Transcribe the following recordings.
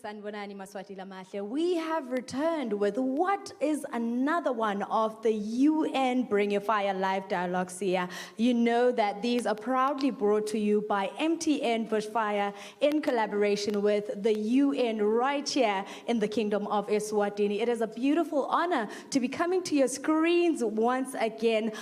Sanibonani Maswati Lamahle. We have returned with what is another one of the UN Bring Your Fire live dialogues here. You know that these are proudly brought to you by MTN Bushfire in collaboration with the UN right here in the Kingdom of Eswatini. It is a beautiful honor to be coming to your screens once again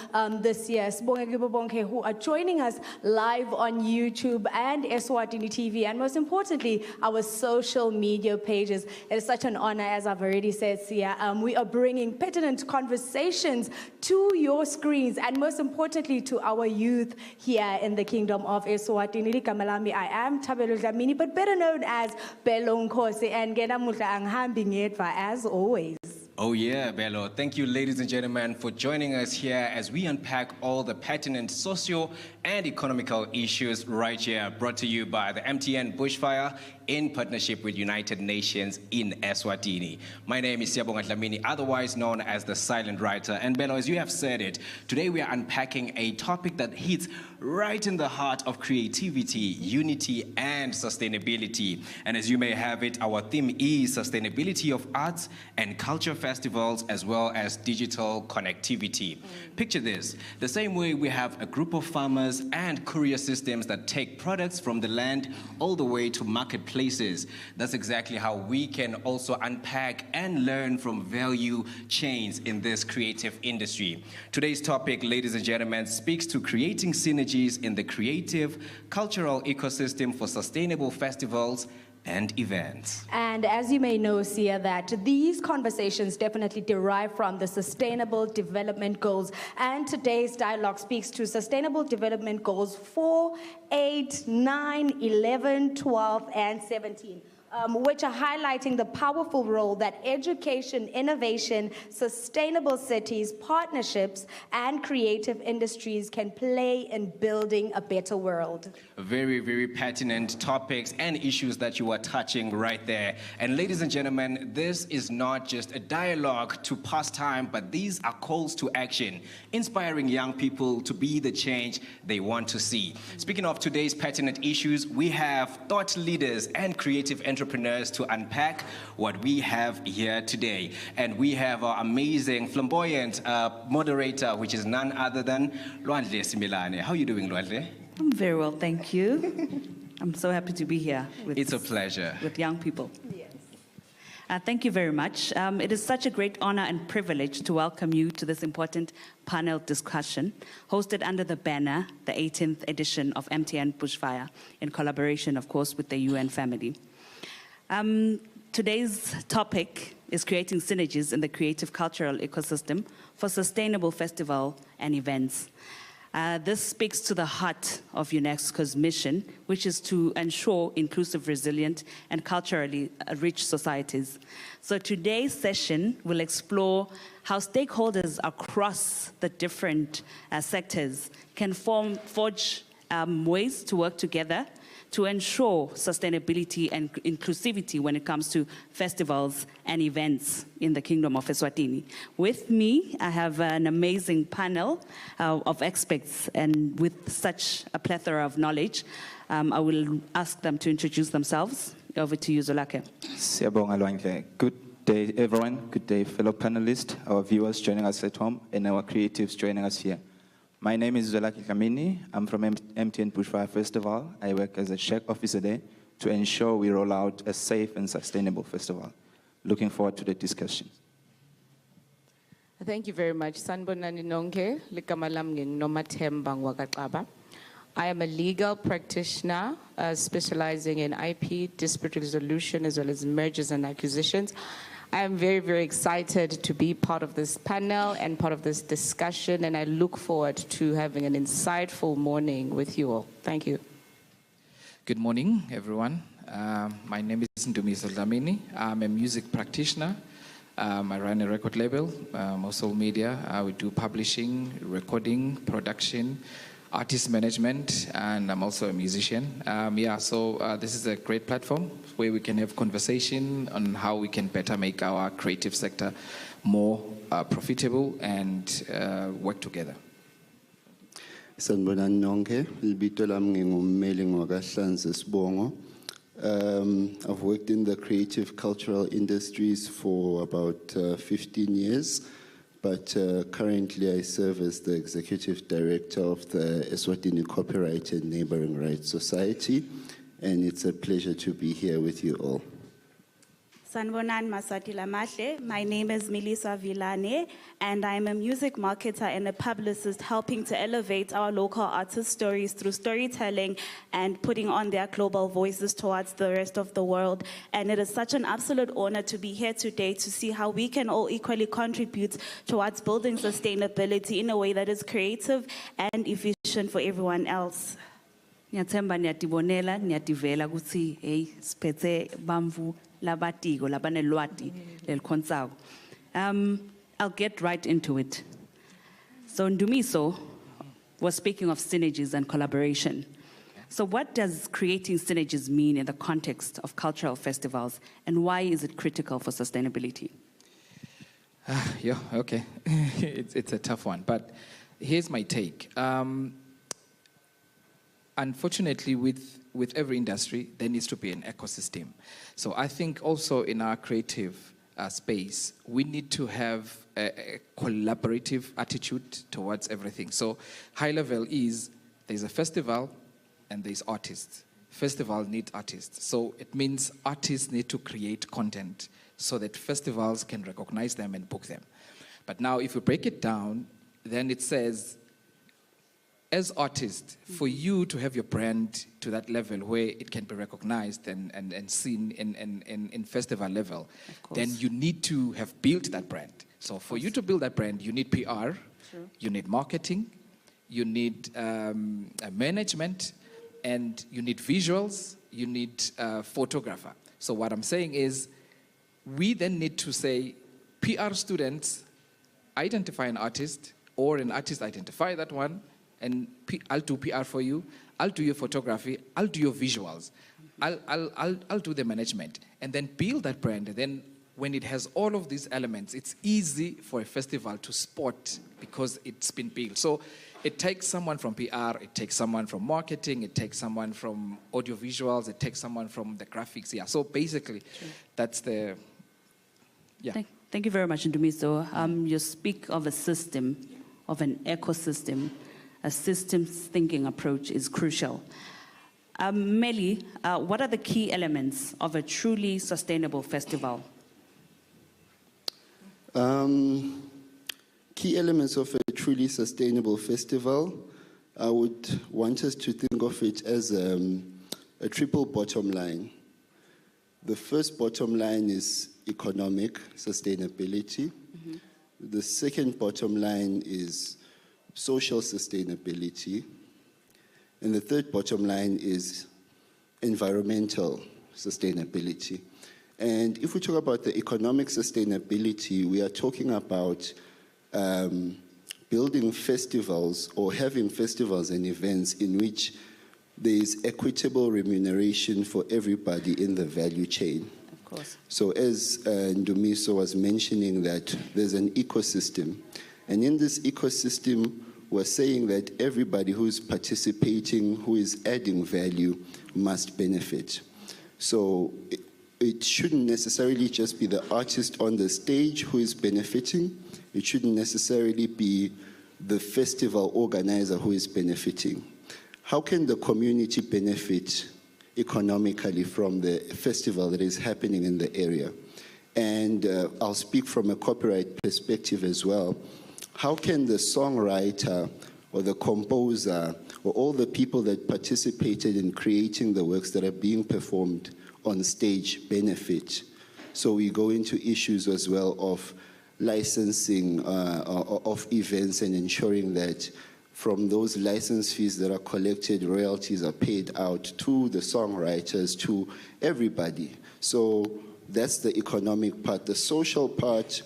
this year. Sibonge kibo bonke who are joining us live on YouTube and Eswatini TV, and most importantly, our social media pages. It is such an honor, as I've already said, Sia. We are bringing pertinent conversations to your screens, and most importantly, to our youth here in the Kingdom of Eswatini. Likamalami, I am Tabelo Dlamini, but better known as Belo Nkosi, and Gena Mutla Anghambi Ngedva, as always. Oh yeah, Bello. Thank you, ladies and gentlemen, for joining us here as we unpack all the pertinent socio and economical issues right here, brought to you by the MTN Bushfire in partnership with United Nations in Eswatini. My name is Siyabonga Dlamini, otherwise known as the Silent Writer. And Bello, as you have said it, today we are unpacking a topic that hits right in the heart of creativity, unity, and sustainability. And as you may have it, our theme is sustainability of arts and culture festivals, as well as digital connectivity. Picture this: the same way we have a group of farmers and courier systems that take products from the land all the way to marketplaces. That's exactly how we can also unpack and learn from value chains in this creative industry. Today's topic, ladies and gentlemen, speaks to creating synergies in the creative, cultural ecosystem for sustainable festivals and events. And as you may know, Sia, that these conversations definitely derive from the Sustainable Development Goals. And today's dialogue speaks to Sustainable Development Goals 4, 8, 9, 11, 12, and 17. Which are highlighting the powerful role that education, innovation, sustainable cities, partnerships, and creative industries can play in building a better world. Very, very pertinent topics and issues that you are touching right there. And ladies and gentlemen, this is not just a dialogue to pass time, but these are calls to action, inspiring young people to be the change they want to see. Speaking of today's pertinent issues, we have thought leaders and creative entrepreneurs to unpack what we have here today. And we have our amazing, flamboyant moderator, which is none other than Lwandle Similane. How are you doing, Lwandle? I'm very well, thank you. I'm so happy to be here. It's a pleasure. With young people. Yes. Thank you very much. It is such a great honor and privilege to welcome you to this important panel discussion, hosted under the banner, the 18th edition of MTN Bushfire, in collaboration, of course, with the UN family. Today's topic is creating synergies in the creative cultural ecosystem for sustainable festival and events. This speaks to the heart of UNESCO's mission, which is to ensure inclusive, resilient, and culturally rich societies. So today's session will explore how stakeholders across the different sectors can forge ways to work together to ensure sustainability and inclusivity when it comes to festivals and events in the Kingdom of Eswatini. With me, I have an amazing panel of experts, and with such a plethora of knowledge, I will ask them to introduce themselves. Over to you, Zolake. Siyabonga Lwandle. Good day, everyone. Good day, fellow panelists, our viewers joining us at home, and our creatives joining us here. My name is Eswatini Kamini. I'm from MTN Bushfire Festival. I work as a check officer there to ensure we roll out a safe and sustainable festival. Looking forward to the discussion. Thank you very much. Sanibonani nonke, ligama lami nginguNomathemba Ngwakaqaba. I am a legal practitioner specializing in IP, dispute resolution, as well as mergers and acquisitions. I am very, very excited to be part of this panel and part of this discussion, and I look forward to having an insightful morning with you all. Thank you. Good morning, everyone. My name is Ndumiso Dlamini. I'm a music practitioner. I run a record label, also media. We do publishing, recording, production, artist management, and I'm also a musician. So this is a great platform where we can have conversation on how we can better make our creative sector more profitable and work together. Sanibonani nonke, libito lami ngingummeli ngwakaHlanzi Sibongo. I've worked in the creative cultural industries for about 15 years, but currently I serve as the executive director of the Eswatini Copyright and Neighboring Rights Society, and it's a pleasure to be here with you all. Sanbonan Maswati Lamahle. My name is Melissa Villane, and I'm a music marketer and a publicist helping to elevate our local artist stories through storytelling and putting on their global voices towards the rest of the world. And it is such an absolute honor to be here today to see how we can all equally contribute towards building sustainability in a way that is creative and efficient for everyone else. Ngiyathemba niyatibonela niyativela ukuthi hey siphethe bamvu labatiko labanelwati lelikhonsayo. I'll get right into it. So Ndumiso was speaking of synergies and collaboration. So what does creating synergies mean in the context of cultural festivals, and why is it critical for sustainability? Yeah, okay. It's a tough one, but here's my take. Unfortunately, with every industry, there needs to be an ecosystem. So I think also in our creative space, we need to have a collaborative attitude towards everything. So high level is, there's a festival and there's artists. Festival need artists. So it means artists need to create content so that festivals can recognize them and book them. But now if you break it down, then it says, as artists, for you to have your brand to that level where it can be recognized and seen in festival level, then you need to have built that brand. So for you to build that brand, you need PR, you need marketing, you need management, and you need visuals, you need a photographer. So what I'm saying is, we then need to say, PR students identify an artist, or an artist identify that one, and I'll do PR for you, I'll do your photography, I'll do your visuals, I'll do the management, and then build that brand. And then when it has all of these elements, it's easy for a festival to spot because it's been built. So it takes someone from PR, it takes someone from marketing, it takes someone from audio visuals, it takes someone from the graphics. Yeah, so basically, that's the, yeah. Thank you very much, Ndumiso. You speak of a system, of an ecosystem. A systems thinking approach is crucial. Meli, what are the key elements of a truly sustainable festival? Key elements of a truly sustainable festival, I would want us to think of it as a triple bottom line. The first bottom line is economic sustainability. The second bottom line is social sustainability. And the third bottom line is environmental sustainability. And if we talk about the economic sustainability, we are talking about building festivals or having festivals and events in which there is equitable remuneration for everybody in the value chain. Of course. So as Ndumiso was mentioning, that there's an ecosystem. And in this ecosystem, we're saying that everybody who's participating, who is adding value, must benefit. So it shouldn't necessarily just be the artist on the stage who is benefiting. It shouldn't necessarily be the festival organizer who is benefiting. How can the community benefit economically from the festival that is happening in the area? And I'll speak from a copyright perspective as well. How can the songwriter or the composer or all the people that participated in creating the works that are being performed on stage benefit? So we go into issues as well of licensing of events and ensuring that from those license fees that are collected, royalties are paid out to the songwriters, to everybody. So that's the economic part. The social part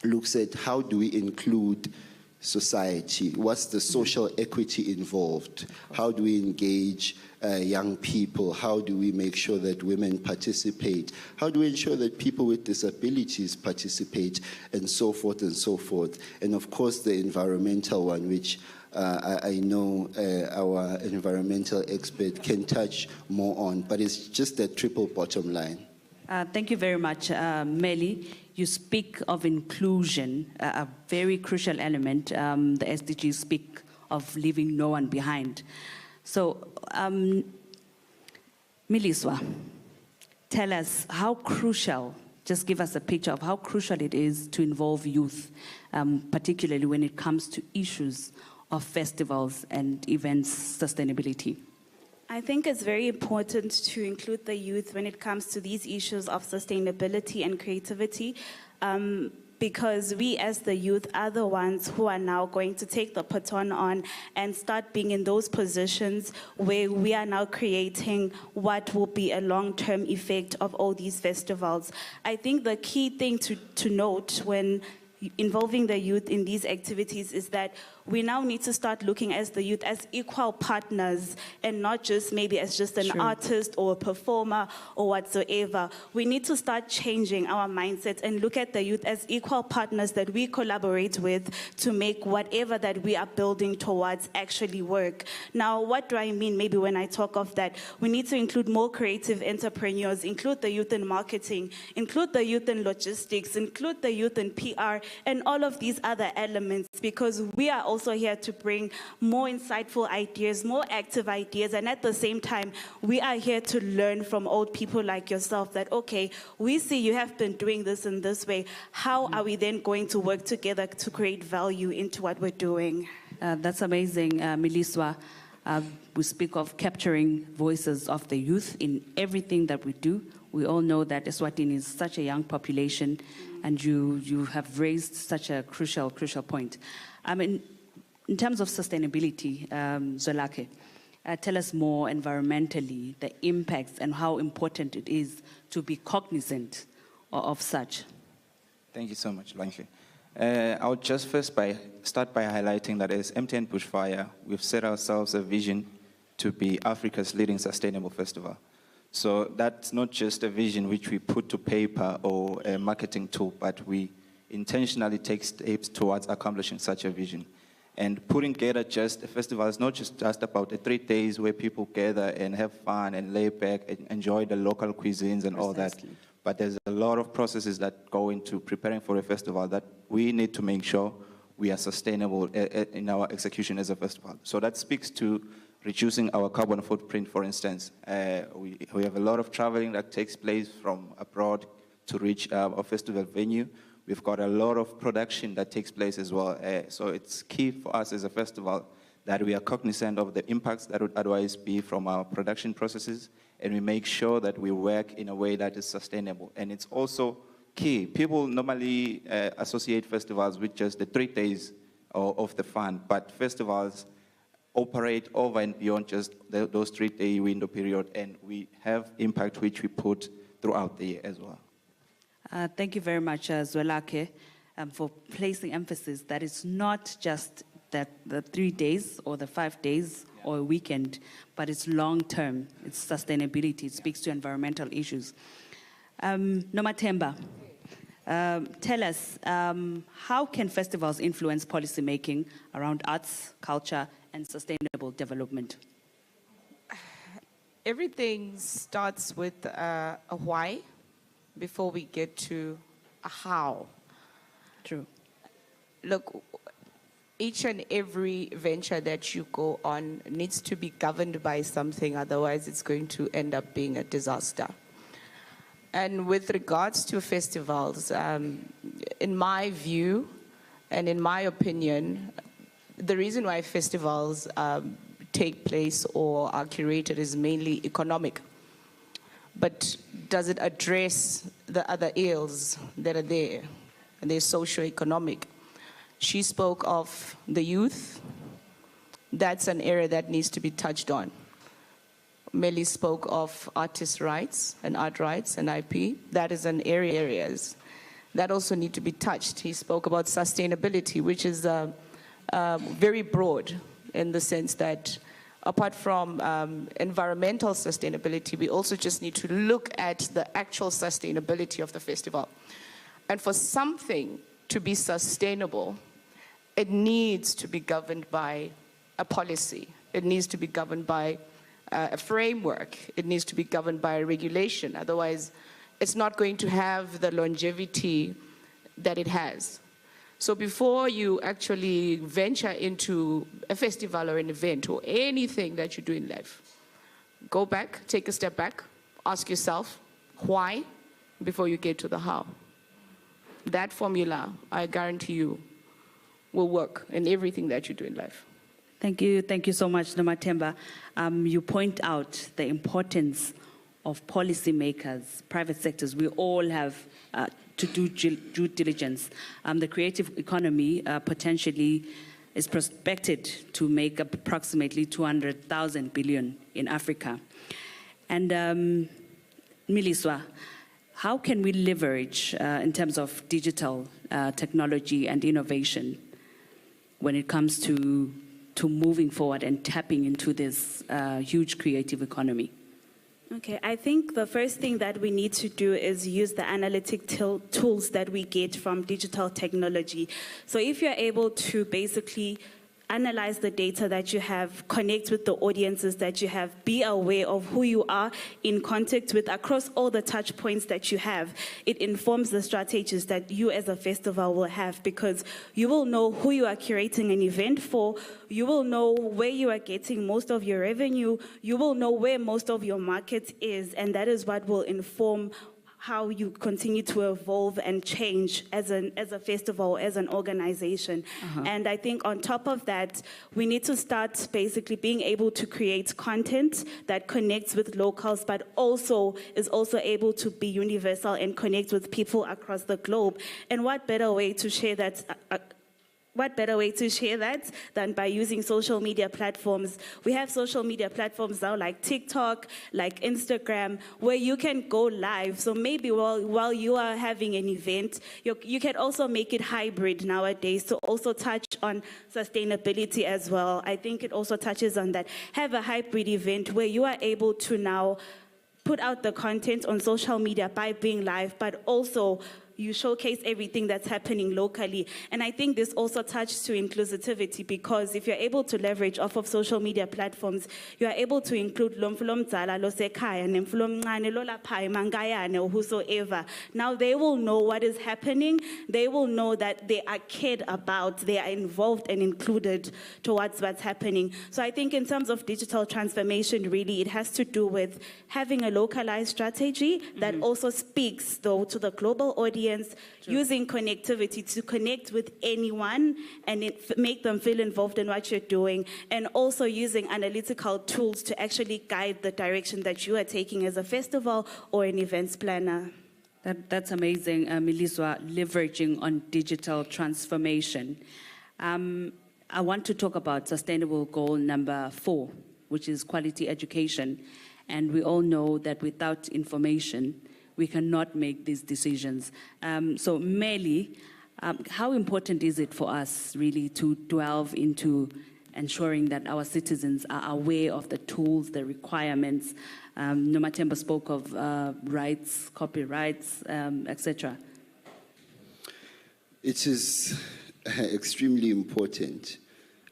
looks at how do we include society? What's the social equity involved? How do we engage young people? How do we make sure that women participate? How do we ensure that people with disabilities participate? And so forth and so forth. And of course, the environmental one, which I know our environmental expert can touch more on, but it's just that triple bottom line. Thank you very much, Melly. You speak of inclusion, a very crucial element. The SDGs speak of leaving no one behind. So, Miliswa, tell us how crucial, just give us a picture of how crucial it is to involve youth, particularly when it comes to issues of festivals and events sustainability. I think it's very important to include the youth when it comes to these issues of sustainability and creativity, because we as the youth are the ones who are now going to take the baton on and start being in those positions where we are now creating what will be a long-term effect of all these festivals. I think the key thing to note when involving the youth in these activities is that we now need to start looking as the youth as equal partners and not just maybe as just an artist or a performer or whatsoever. We need to start changing our mindset and look at the youth as equal partners that we collaborate with to make whatever that we are building towards actually work. Now, what do I mean maybe when I talk of that? We need to include more creative entrepreneurs, include the youth in marketing, include the youth in logistics, include the youth in PR, and all of these other elements, because we are also here to bring more insightful ideas, more active ideas, and at the same time, we are here to learn from old people like yourself that, okay, we see you have been doing this in this way. How are we then going to work together to create value into what we're doing? That's amazing, Miliswa. We speak of capturing voices of the youth in everything that we do. We all know that Eswatini is such a young population, and you have raised such a crucial point. I mean, in terms of sustainability, Zwelakhe, tell us more environmentally, the impacts and how important it is to be cognizant of such. Thank you so much, Lanche. I'll just first start by highlighting that as MTN Bushfire, we've set ourselves a vision to be Africa's leading sustainable festival. So that's not just a vision which we put to paper or a marketing tool, but we intentionally take steps towards accomplishing such a vision. And putting together just a festival is not just about the 3 days where people gather and have fun and lay back and enjoy the local cuisines and all that. But there's a lot of processes that go into preparing for a festival that we need to make sure we are sustainable in our execution as a festival. So that speaks to reducing our carbon footprint, for instance. We have a lot of traveling that takes place from abroad to reach our festival venue. We've got a lot of production that takes place as well. So it's key for us as a festival that we are cognizant of the impacts that would otherwise be from our production processes, and we make sure that we work in a way that is sustainable. And it's also key. People normally associate festivals with just the 3 days of the fun, but festivals operate over and beyond just those 3-day window period, and we have impact which we put throughout the year as well. Thank you very much, Zwelakhe, for placing emphasis that it's not just that the 3 days or the 5 days or a weekend, but it's long-term, it's sustainability, it speaks to environmental issues. Nomathemba, tell us, how can festivals influence policy making around arts, culture, and sustainable development? Everything starts with a why before we get to a how. True. Look, each and every venture that you go on needs to be governed by something, otherwise it's going to end up being a disaster. And with regards to festivals, in my view and in my opinion, the reason why festivals take place or are curated is mainly economic. But does it address the other ills that are there? And they're socio-economic. She spoke of the youth. That's an area that needs to be touched on. Melly spoke of artist rights and art rights and IP. That is an areas that also need to be touched. He spoke about sustainability, which is very broad in the sense that apart from environmental sustainability, we also just need to look at the actual sustainability of the festival. And for something to be sustainable, it needs to be governed by a policy. It needs to be governed by a framework. It needs to be governed by a regulation. Otherwise, it's not going to have the longevity that it has. So before you actually venture into a festival or an event or anything that you do in life, go back, take a step back, ask yourself why before you get to the how. That formula, I guarantee you, will work in everything that you do in life. Thank you so much, Nomathemba. You point out the importance of policymakers, private sectors. We all have to do due diligence. The creative economy potentially is prospected to make up approximately 200,000 billion in Africa. And Miliswa, how can we leverage in terms of digital technology and innovation when it comes to moving forward and tapping into this huge creative economy? Okay, I think the first thing that we need to do is use the analytic tools that we get from digital technology. So if you're able to basically analyze the data that you have, connect with the audiences that you have, be aware of who you are in contact with across all the touch points that you have. It informs the strategies that you as a festival will have, because you will know who you are curating an event for, you will know where you are getting most of your revenue, you will know where most of your market is, and that is what will inform how you continue to evolve and change as a festival, as an organization. And I think on top of that, we need to start basically being able to create content that connects with locals, but also is also able to be universal and connect with people across the globe. And what better way to share that than by using social media platforms? We have social media platforms now like TikTok, like Instagram, where you can go live. So maybe while you are having an event, you can also make it hybrid nowadays to also touch on sustainability as well. I think it also touches on that. Have a hybrid event where you are able to now put out the content on social media by being live, but also you showcase everything that's happening locally. And I think this also touches to inclusivity, because if you're able to leverage off of social media platforms, you are able to include lomfulomzala, losekhaya, nemfulomncane, lolaphaya, mangayane, or whosoever. Now they will know what is happening. They will know that they are cared about, they are involved and included towards what's happening. So I think in terms of digital transformation, really, it has to do with having a localized strategy that also speaks, though, to the global audience, using connectivity to connect with anyone and make them feel involved in what you're doing, and also using analytical tools to actually guide the direction that you are taking as a festival or an events planner. That's amazing, Miliswa, leveraging on digital transformation. I want to talk about sustainable goal number 4, which is quality education. And we all know that without information, we cannot make these decisions. So Meli, how important is it for us really to delve into ensuring that our citizens are aware of the tools, the requirements? Nomathemba spoke of rights, copyrights, etc. It is extremely important.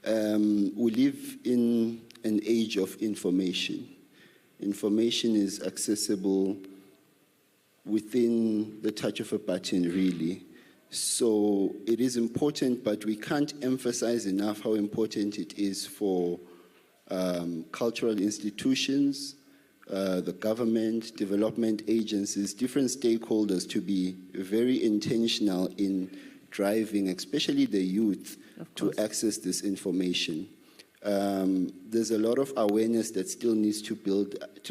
We live in an age of information. Information is accessible within the touch of a button, really. So it is important, but we can't emphasize enough how important it is for cultural institutions, the government, development agencies, different stakeholders to be very intentional in driving, especially the youth, to access this information. There's a lot of awareness that still needs to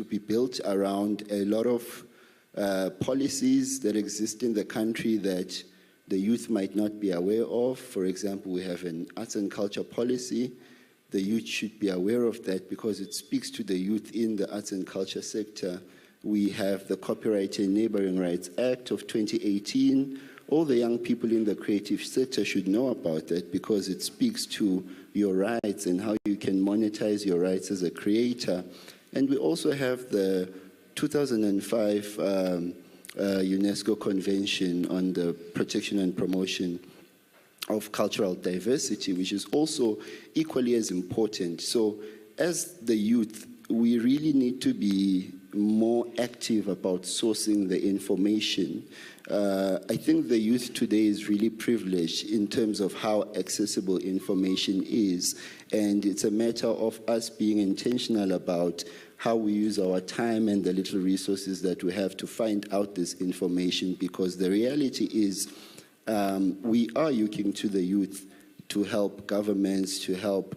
be built around a lot of policies that exist in the country that the youth might not be aware of. For example, we have an arts and culture policy. The youth should be aware of that because it speaks to the youth in the arts and culture sector. We have the Copyright and Neighboring Rights Act of 2018. All the young people in the creative sector should know about that because it speaks to your rights and how you can monetize your rights as a creator. And we also have the 2005 UNESCO Convention on the Protection and Promotion of cultural diversity, which is also equally as important. So as the youth, we really need to be more active about sourcing the information. I think the youth today is really privileged in terms of how accessible information is, and it's a matter of us being intentional about how we use our time and the little resources that we have to find out this information, because the reality is we are looking to the youth to help governments, to help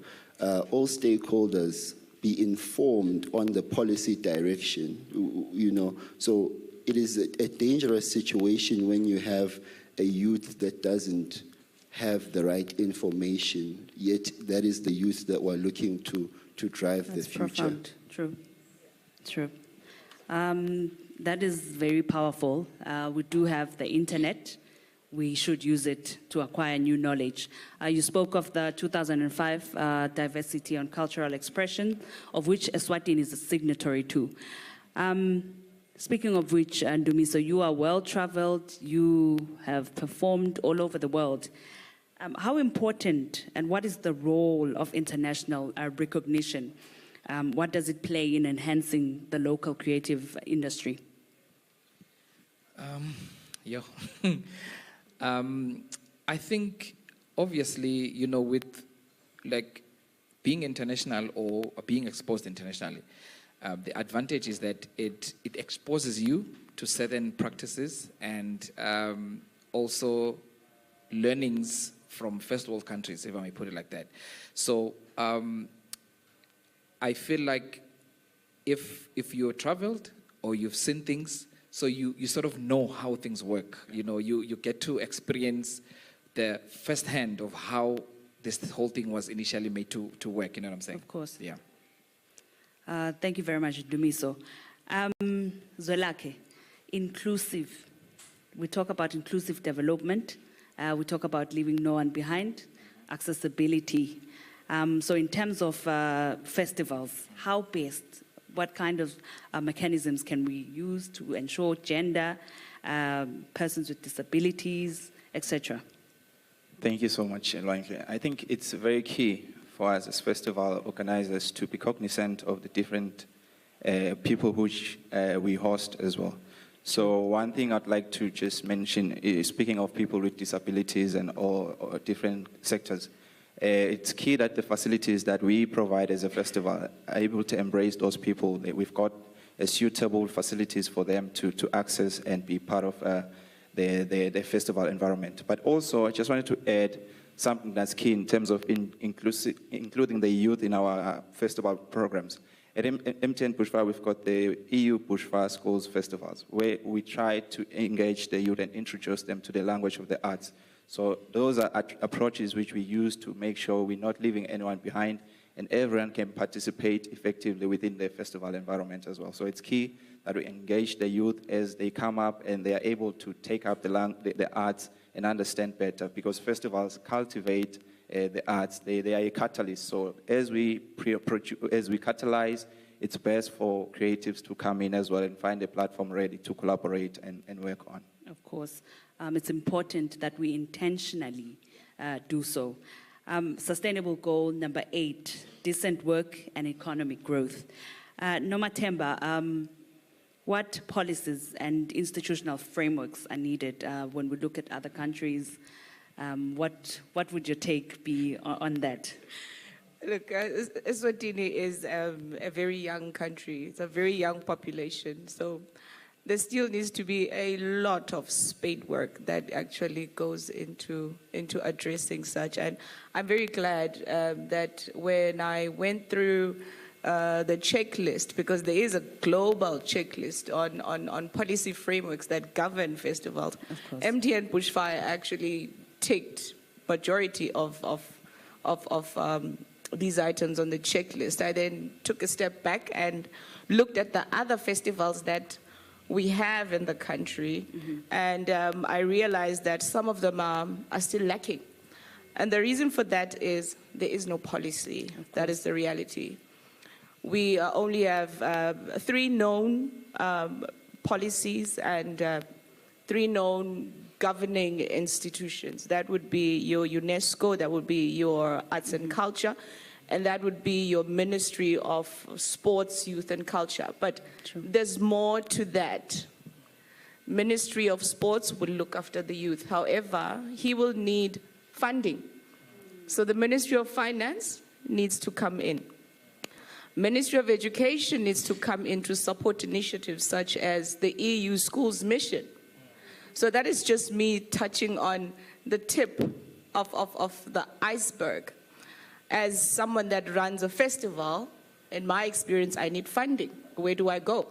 all stakeholders be informed on the policy direction, you know. So it is a dangerous situation when you have a youth that doesn't have the right information, yet that is the youth that we're looking to drive That's the future. profound. True. True. That is very powerful. We do have the internet. We should use it to acquire new knowledge. You spoke of the 2005 Diversity on Cultural Expression, of which Eswatini is a signatory to. Speaking of which, Ndumiso, you are well-traveled, you have performed all over the world. How important and what is the role of international recognition? What does it play in enhancing the local creative industry? I think, obviously, you know, with like being international or being exposed internationally, the advantage is that it exposes you to certain practices and also learnings from first world countries, if I may put it like that. So I feel like if you've traveled or you've seen things, so you sort of know how things work. You know, you get to experience the firsthand of how this whole thing was initially made to work. You know what I'm saying? Of course. Yeah. Thank you very much, Dumiso. Zwelakhe, inclusive. We talk about inclusive development. We talk about leaving no one behind, accessibility. So in terms of festivals, how best, what kind of mechanisms can we use to ensure gender, persons with disabilities, etc.? Thank you so much, Lwanke. I think it's very key for us as festival organizers to be cognizant of the different people which we host as well. So one thing I'd like to just mention is, speaking of people with disabilities and all different sectors, it's key that the facilities that we provide as a festival are able to embrace those people. We've got suitable facilities for them to access and be part of the festival environment. But also, I just wanted to add something that's key in terms of including the youth in our festival programs. At MTN Bushfire, we've got the EU Bushfire Schools Festivals, where we try to engage the youth and introduce them to the language of the arts. So those are approaches which we use to make sure we're not leaving anyone behind and everyone can participate effectively within the festival environment as well. So it's key that we engage the youth as they come up and they are able to take up the arts and understand better, because festivals cultivate the arts. They are a catalyst. So as we catalyze, it's best for creatives to come in as well and find a platform ready to collaborate and work on. Of course. It's important that we intentionally do so. Sustainable goal number 8, decent work and economic growth. Nomathemba, what policies and institutional frameworks are needed when we look at other countries? What would your take be on that? Look, Eswatini is a very young country. It's a very young population. So there still needs to be a lot of spade work that actually goes into addressing such. And I'm very glad that when I went through the checklist, because there is a global checklist on policy frameworks that govern festivals, MTN Bushfire actually ticked majority of these items on the checklist. I then took a step back and looked at the other festivals that we have in the country, and I realized that some of them are still lacking. And the reason for that is there is no policy. That is the reality. We only have 3 known policies and 3 known governing institutions. That would be your UNESCO, that would be your arts and culture, and that would be your Ministry of Sports, Youth and Culture. But there's more to that. Ministry of Sports will look after the youth. However, he will need funding. So the Ministry of Finance needs to come in. Ministry of Education needs to come in to support initiatives such as the EU Schools Mission. So that is just me touching on the tip of the iceberg. As someone that runs a festival, in my experience, I need funding. Where do I go?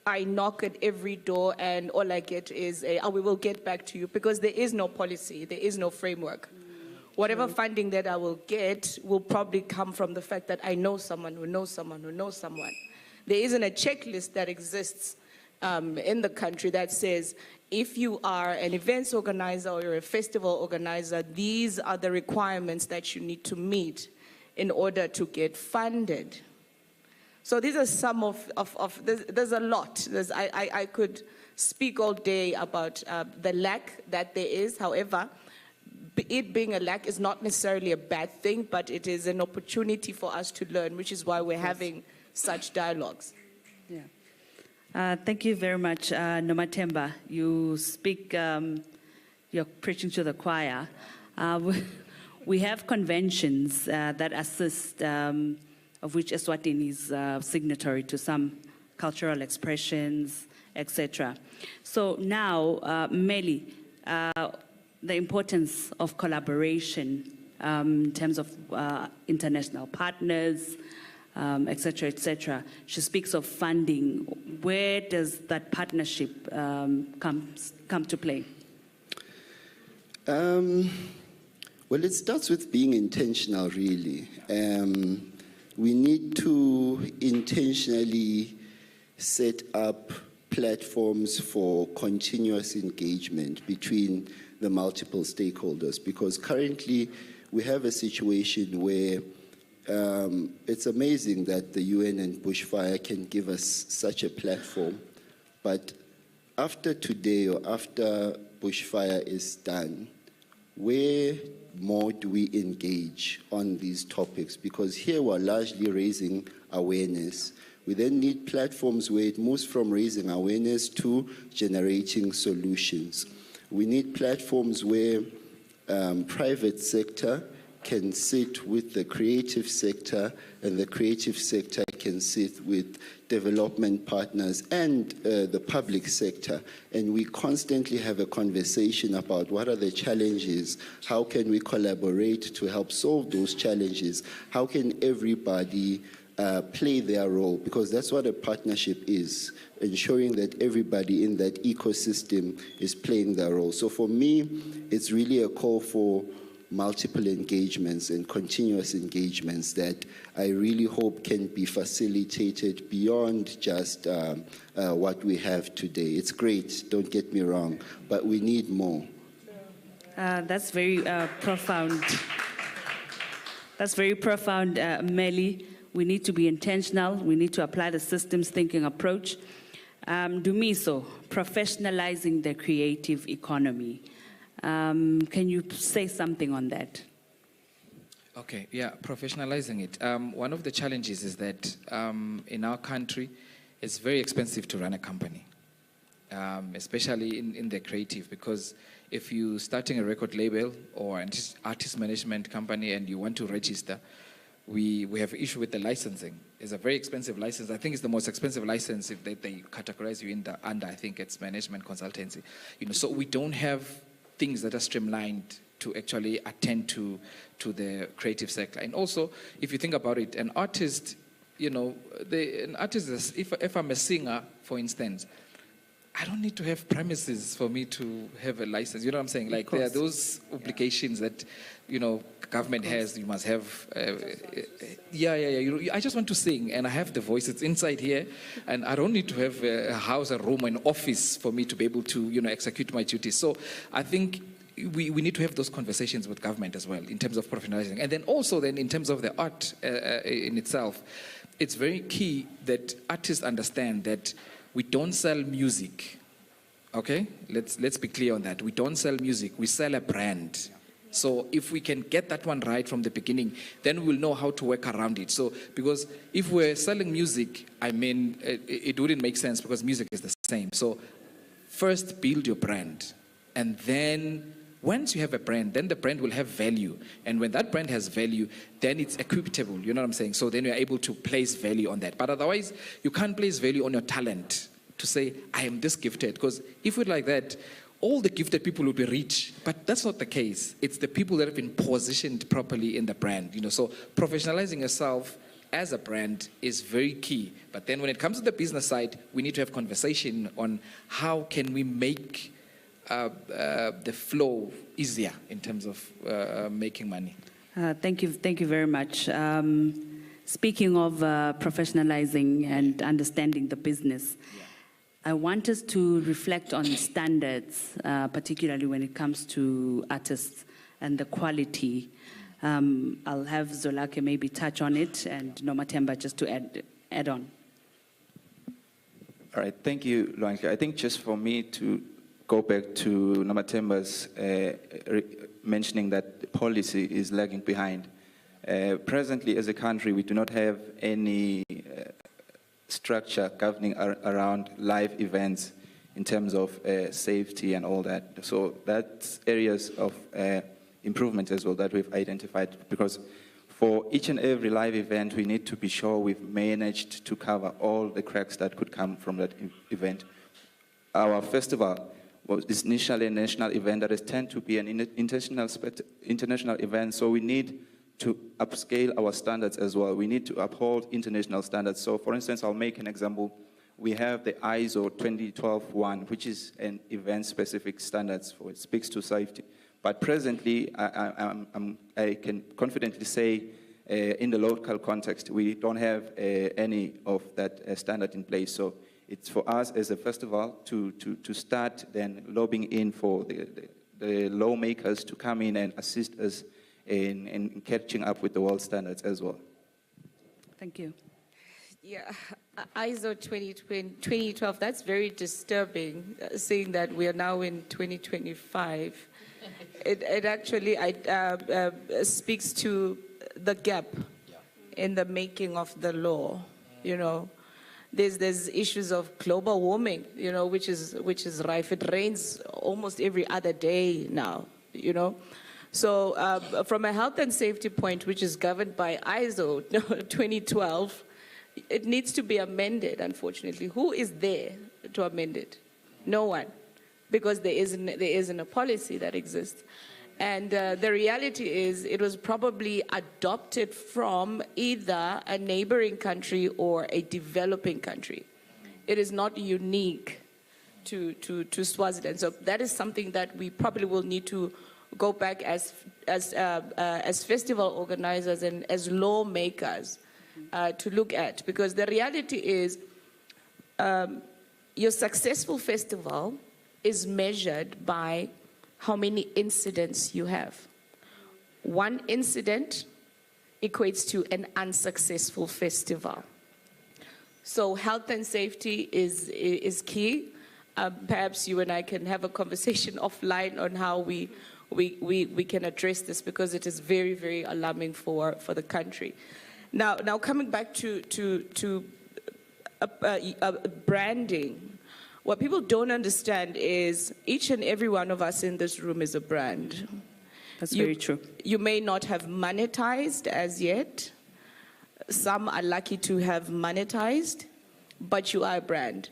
I knock at every door and all I get is we will get back to you, because there is no policy, there is no framework. Whatever funding that I will get will probably come from the fact that I know someone who knows someone who knows someone. There isn't a checklist that exists in the country that says, if you are an events organizer or you're a festival organizer, these are the requirements that you need to meet in order to get funded. So these are some there's a lot. I could speak all day about the lack that there is. However, it being a lack is not necessarily a bad thing, but it is an opportunity for us to learn, which is why we're having such dialogues. Yeah. Thank you very much, Nomathemba. You speak, you're preaching to the choir. We have conventions that assist, of which Eswatini is signatory to some cultural expressions, etc. So now, Meli, the importance of collaboration in terms of international partners, etc., etc. She speaks of funding. Where does that partnership come to play? Well, it starts with being intentional, really. We need to intentionally set up platforms for continuous engagement between the multiple stakeholders, because currently we have a situation where it's amazing that the UN and Bushfire can give us such a platform, but after today or after Bushfire is done, where more do we engage on these topics? Because here we're largely raising awareness. We then need platforms where it moves from raising awareness to generating solutions. We need platforms where private sector can sit with the creative sector, and the creative sector can sit with development partners and the public sector. And we constantly have a conversation about what are the challenges, how can we collaborate to help solve those challenges, how can everybody play their role, because that's what a partnership is, ensuring that everybody in that ecosystem is playing their role. So for me, it's really a call for multiple engagements and continuous engagements that I really hope can be facilitated beyond just what we have today. It's great, don't get me wrong, but we need more. That's very profound. That's very profound, Meli. We need to be intentional. We need to apply the systems thinking approach. Dumiso, professionalizing the creative economy. Can you say something on that? Okay, yeah, professionalizing it. One of the challenges is that in our country, it's very expensive to run a company, especially in the creative, because if you're starting a record label or an artist management company and you want to register, we have issue with the licensing. It's a very expensive license. I think it's the most expensive license if they categorize you under, I think it's management consultancy. So we don't have things that are streamlined to actually attend to the creative sector. And also, if you think about it, an artist, if I'm a singer, for instance, I don't need to have premises for me to have a license. You know what I'm saying? Like, there are those obligations that, government has. You must have, I just want to sing, and I have the voice. It's inside here, and I don't need to have a house, a room, an office for me to be able to, execute my duties. So I think we need to have those conversations with government as well in terms of professionalizing. And then also in terms of the art in itself, it's very key that artists understand that we don't sell music Okay, let's be clear on that. We don't sell music, we sell a brand. So if we can get that one right from the beginning, then we'll know how to work around it. So, because if we're selling music, I mean, it wouldn't make sense because music is the same. So first build your brand. And then once you have a brand, then the brand will have value. And when that brand has value, then it's equitable. You know what I'm saying? So then you're able to place value on that. But otherwise, you can't place value on your talent to say, I am this gifted. Because if we're like that, all the gifted people will be rich. But that's not the case. It's the people that have been positioned properly in the brand. You know, so professionalizing yourself as a brand is very key. But then when it comes to the business side, we need to have conversation on how can we make the flow easier in terms of making money. Thank you very much. Speaking of professionalizing and understanding the business, I want us to reflect on standards, particularly when it comes to artists and the quality. I'll have Zolake maybe touch on it, and Nomathemba just to add on. All right, thank you, Luanke. I think just for me to go back to Nomathemba's mentioning that the policy is lagging behind. Presently, as a country, we do not have any structure governing around live events in terms of safety and all that. So that's areas of improvement as well that we've identified, because for each and every live event, we need to be sure we've managed to cover all the cracks that could come from that event. Our festival was initially a national event that has tended to be an international event, so we need to upscale our standards as well. We need to uphold international standards. So for instance, I'll make an example. We have the ISO 2012-1, which is an event-specific standards for it speaks to safety. But presently, I can confidently say in the local context, we don't have any of that standard in place. So it's for us as a festival to start then lobbying in for the lawmakers to come in and assist us in catching up with the world standards as well. Thank you. Yeah, ISO 2012, that's very disturbing, seeing that we are now in 2025. It actually speaks to the gap in the making of the law, you know. There's issues of global warming, you know, which is rife. It rains almost every other day now, you know. So from a health and safety point, which is governed by ISO 2012, it needs to be amended, unfortunately. Who is there to amend it? No one, because there isn't a policy that exists. And the reality is it was probably adopted from either a neighboring country or a developing country. It is not unique to Swaziland. So that is something that we probably will need to go back as festival organizers and as lawmakers to look at, because the reality is your successful festival is measured by how many incidents you have. One incident equates to an unsuccessful festival. So health and safety is key. Perhaps you and I can have a conversation offline on how we can address this, because it is very, very alarming for the country. Now coming back to branding, what people don't understand is each and every one of us in this room is a brand. That's very true. You may not have monetized as yet. Some are lucky to have monetized, but you are a brand.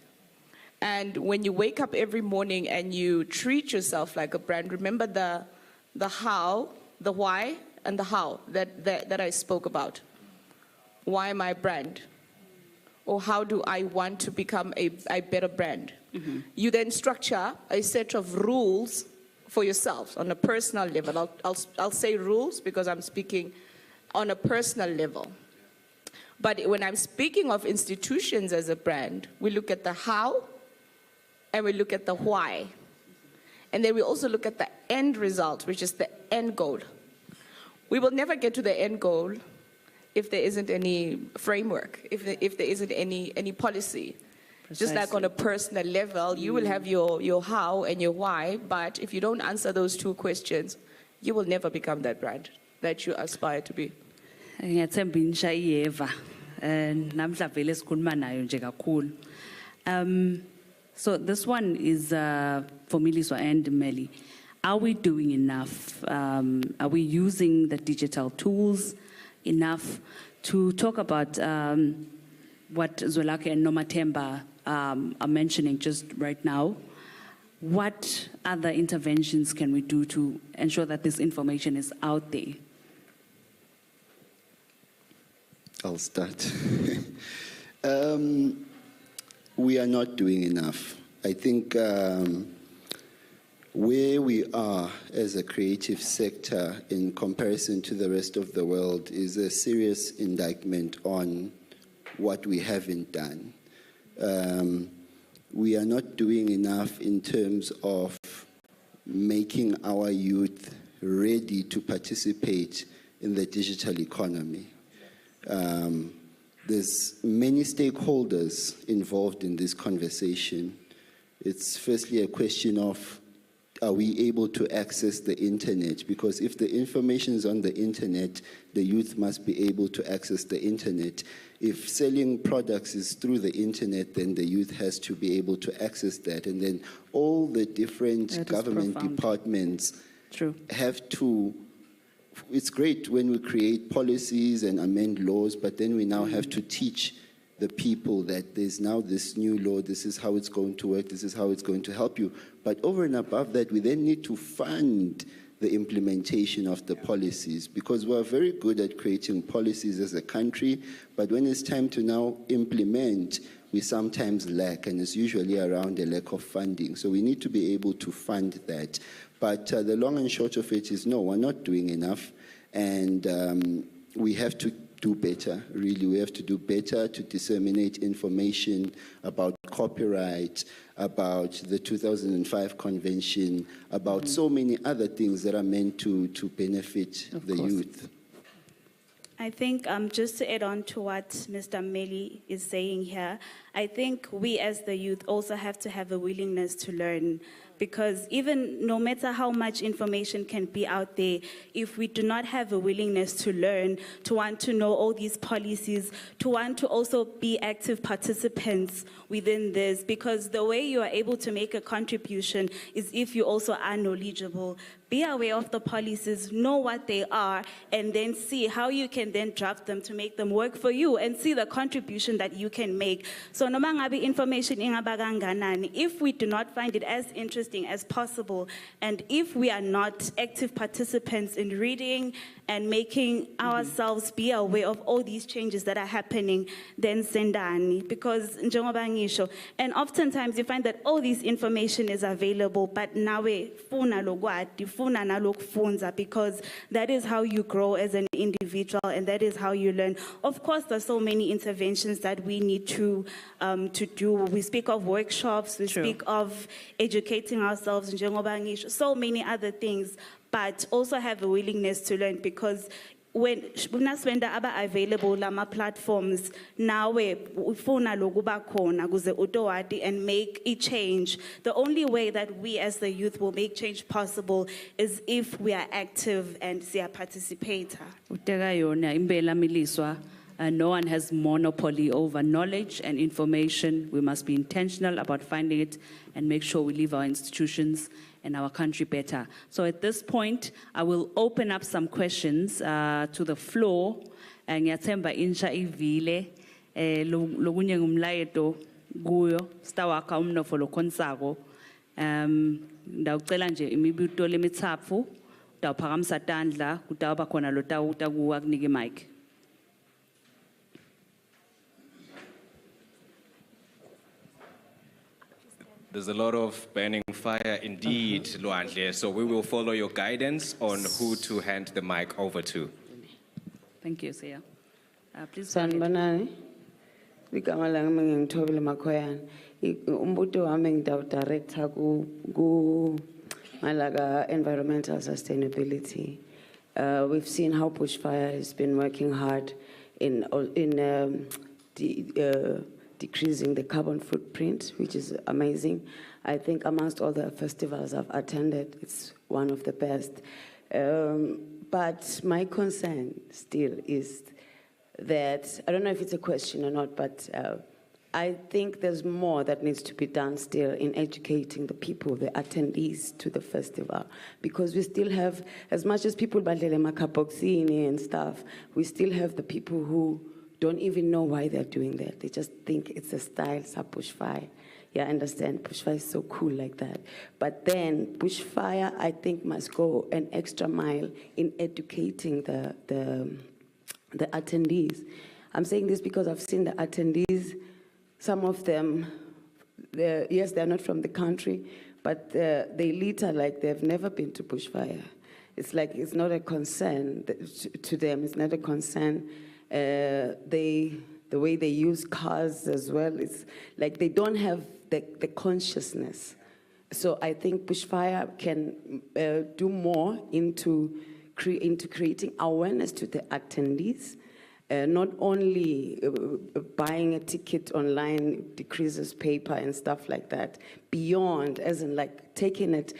And when you wake up every morning and you treat yourself like a brand, remember the how, the why, and the how that I spoke about. Why am I a brand? Or how do I want to become a better brand? Mm-hmm. You then structure a set of rules for yourself on a personal level. I'll say rules because I'm speaking on a personal level. But when I'm speaking of institutions as a brand, we look at the how and we look at the why. And then we also look at the end result, which is the end goal. We will never get to the end goal if there isn't any framework, if there isn't any policy. Just like on a personal level, you will have your how and your why, but if you don't answer those two questions, you will never become that brand that you aspire to be. Ngiyathemba insha iyeva. Namhla vele sikhuluma nayo nje kakhulu. So this one is for Miliswa and Meli. Are we doing enough? Are we using the digital tools enough to talk about what Zwelakhe and Nomathemba are mentioning just right now? What other interventions can we do to ensure that this information is out there? I'll start. We are not doing enough. I think where we are as a creative sector in comparison to the rest of the world is a serious indictment on what we haven't done. We are not doing enough in terms of making our youth ready to participate in the digital economy. There's many stakeholders involved in this conversation. It's firstly a question of, are we able to access the internet? Because if the information is on the internet, the youth must be able to access the internet. If selling products is through the internet, then the youth has to be able to access that. And then all the different government departments have to. It's great when we create policies and amend laws, but then we now have to teach the people that there's now this new law, this is how it's going to work, this is how it's going to help you. But over and above that, we then need to fund the implementation of the policies, because we're very good at creating policies as a country, but when it's time to now implement, we sometimes lack, and it's usually around a lack of funding. So we need to be able to fund that. But the long and short of it is, no, we're not doing enough, and we have to do better, really. We have to do better to disseminate information about copyright, about the 2005 convention, about so many other things that are meant to benefit the youth. I think just to add on to what Mr. Meli is saying here, I think we as the youth also have to have a willingness to learn, because even no matter how much information can be out there, if we do not have a willingness to learn, to want to know all these policies, to want to also be active participants within this, because the way you are able to make a contribution is if you also are knowledgeable. Be aware of the policies, know what they are, and then see how you can then draft them to make them work for you and see the contribution that you can make. So noma ngabe information ingaba kanganani, if we do not find it as interesting as possible, and if we are not active participants in reading and making ourselves be aware of all these changes that are happening, then sendani. Because njengoba ngisho, and oftentimes you find that all this information is available, but nawe funa lokwati, funa nalokfunza, because that is how you grow as an individual and that is how you learn. Of course, there's so many interventions that we need to do. We speak of workshops, we speak of educating ourselves, njengoba ngisho, so many other things, but also have a willingness to learn, because when unaswenda aba available lama platforms, nawe ufuna lokuba khona kuze utowati and make a change. The only way that we as the youth will make change possible is if we are active and siya participator. Uteka yona impela Miliswa. No one has monopoly over knowledge and information. We must be intentional about finding it and make sure we leave our institutions and our country better. So at this point, I will open up some questions to the floor. Ngiyathemba insha ivile lokunye ngumlayeto kuyo stawaka umnofo lokhonsako. Ndawucela nje imibuto lemithathu dawuphakamisa tandla kutawuba khona lo tawukuwa kunike mic. There's a lot of burning fire indeed, Luandle. So we will follow your guidance on who to hand the mic over to. Thank you, Sia. Please go ahead. Sanibonani. Igama lami ngingithobile Makhoyana. Umbuto wami ngidawudirector ku malaga environmental sustainability. We've seen how Bushfire has been working hard in decreasing the carbon footprint, which is amazing. I think amongst all the festivals I've attended, it's one of the best. But my concern still is that, I don't know if it's a question or not, but I think there's more that needs to be done still in educating the people, the attendees to the festival. Because we still have, as much as people badlele makaboxini and stuff, we still have the people who don't even know why they're doing that. They just think it's a style, it's a bushfire. Yeah, I understand, bushfire is so cool like that. But then bushfire, I think, must go an extra mile in educating the attendees. I'm saying this because I've seen the attendees. Some of them, yes, they're not from the country, but they litter like they've never been to bushfire. It's like it's not a concern to them. It's not a concern. The way they use cars as well, it's like they don't have the consciousness. So I think bushfire can do more into creating awareness to the attendees. Not only buying a ticket online decreases paper and stuff like that, beyond, as in like taking it,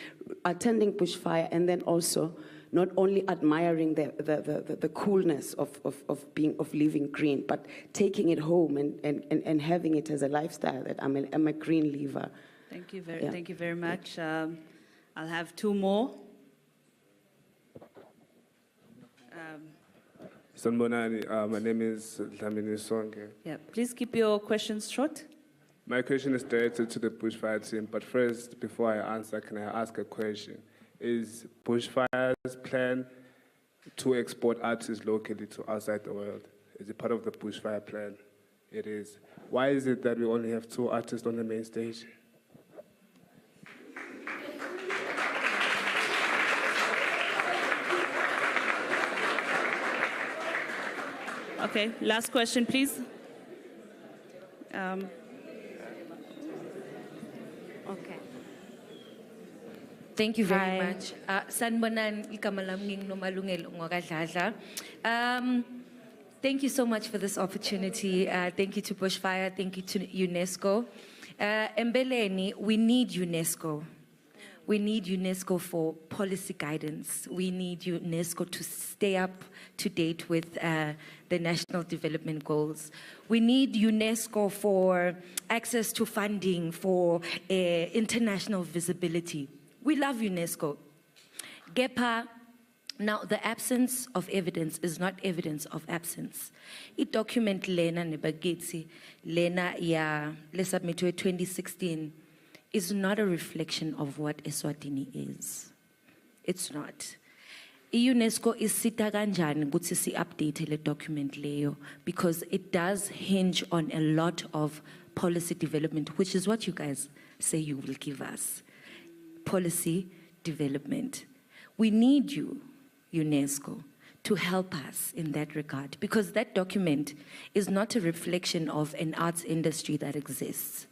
attending bushfire, and then also not only admiring the coolness of living green, but taking it home and having it as a lifestyle, that I'm a green lever. Thank you very much. I'll have two more. Sanbonani, my name is Dlamini Sonke. Yeah, please keep your questions short. My question is directed to the bushfire team, but first, before I answer, can I ask a question? Is bushfire's plan to export artists locally to outside the world? Is it part of the bushfire plan? It is. Why is it that we only have 2 artists on the main stage? Okay, last question, please. Okay. Thank you very much. Sanbonan ikamalamnging nomalungelo ngokadladla. Thank you so much for this opportunity. Thank you to Bushfire. Thank you to UNESCO. Mbeleni, we need UNESCO. We need UNESCO for policy guidance. We need UNESCO to stay up to date with the National Development Goals. We need UNESCO for access to funding, for international visibility. We love UNESCO. GEPA, now the absence of evidence is not evidence of absence. It document Lena Nebagitsi, Lena ya le submitted 2016, is not a reflection of what Eswatini is. It's not. UNESCO is sita kanjani ukuthi si-update le document leyo, because it does hinge on a lot of policy development, which is what you guys say you will give us. Policy development. We need you, UNESCO, to help us in that regard, because that document is not a reflection of an arts industry that exists.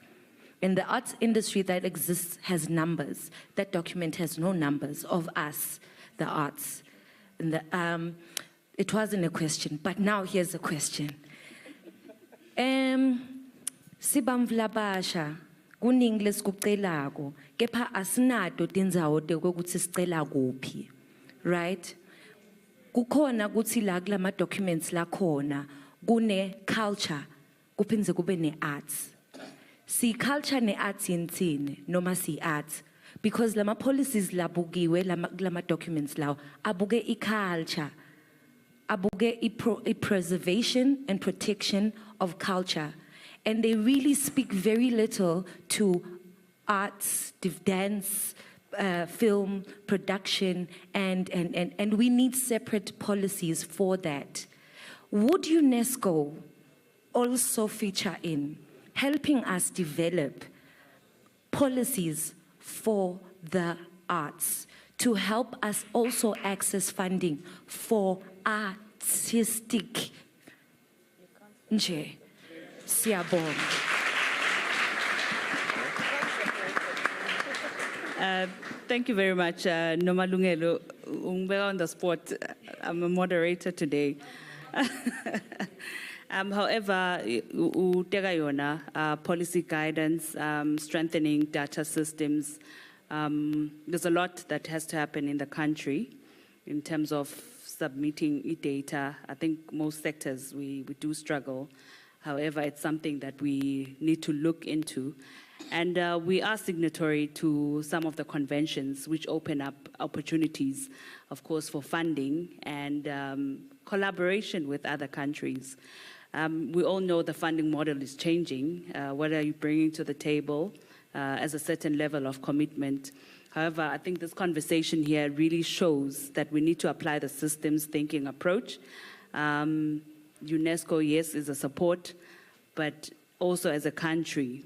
And the arts industry that exists has numbers. That document has no numbers of us, the arts. And it wasn't a question, but now here's a question. Sibamvlabasha, kuningi lesikucelako, kepha asinato tindzawo tekuthi sicela kuphi, right? Kukhona kuthi la kulama documents lakhona kune culture, kuphindze kube ne arts. Si culture ne arts yintsini noma si arts, because lama policies labukiwe lama documents lawo abuke I culture, abuke I preservation and protection of culture, and they really speak very little to arts, dance, film production, and we need separate policies for that. Would UNESCO also feature in helping us develop policies for the arts to help us also access funding for artistic? Nje, siyabonga. Thank you very much, Nomalungelo. Ungibeka on the spot. I'm a moderator today. However, policy guidance, strengthening data systems, there's a lot that has to happen in the country in terms of submitting e-data. I think most sectors, we do struggle. However, it's something that we need to look into. And we are signatory to some of the conventions which open up opportunities, of course, for funding and collaboration with other countries. We all know the funding model is changing. What are you bringing to the table as a certain level of commitment? However, I think this conversation here really shows that we need to apply the systems thinking approach. UNESCO, yes, is a support, but also as a country,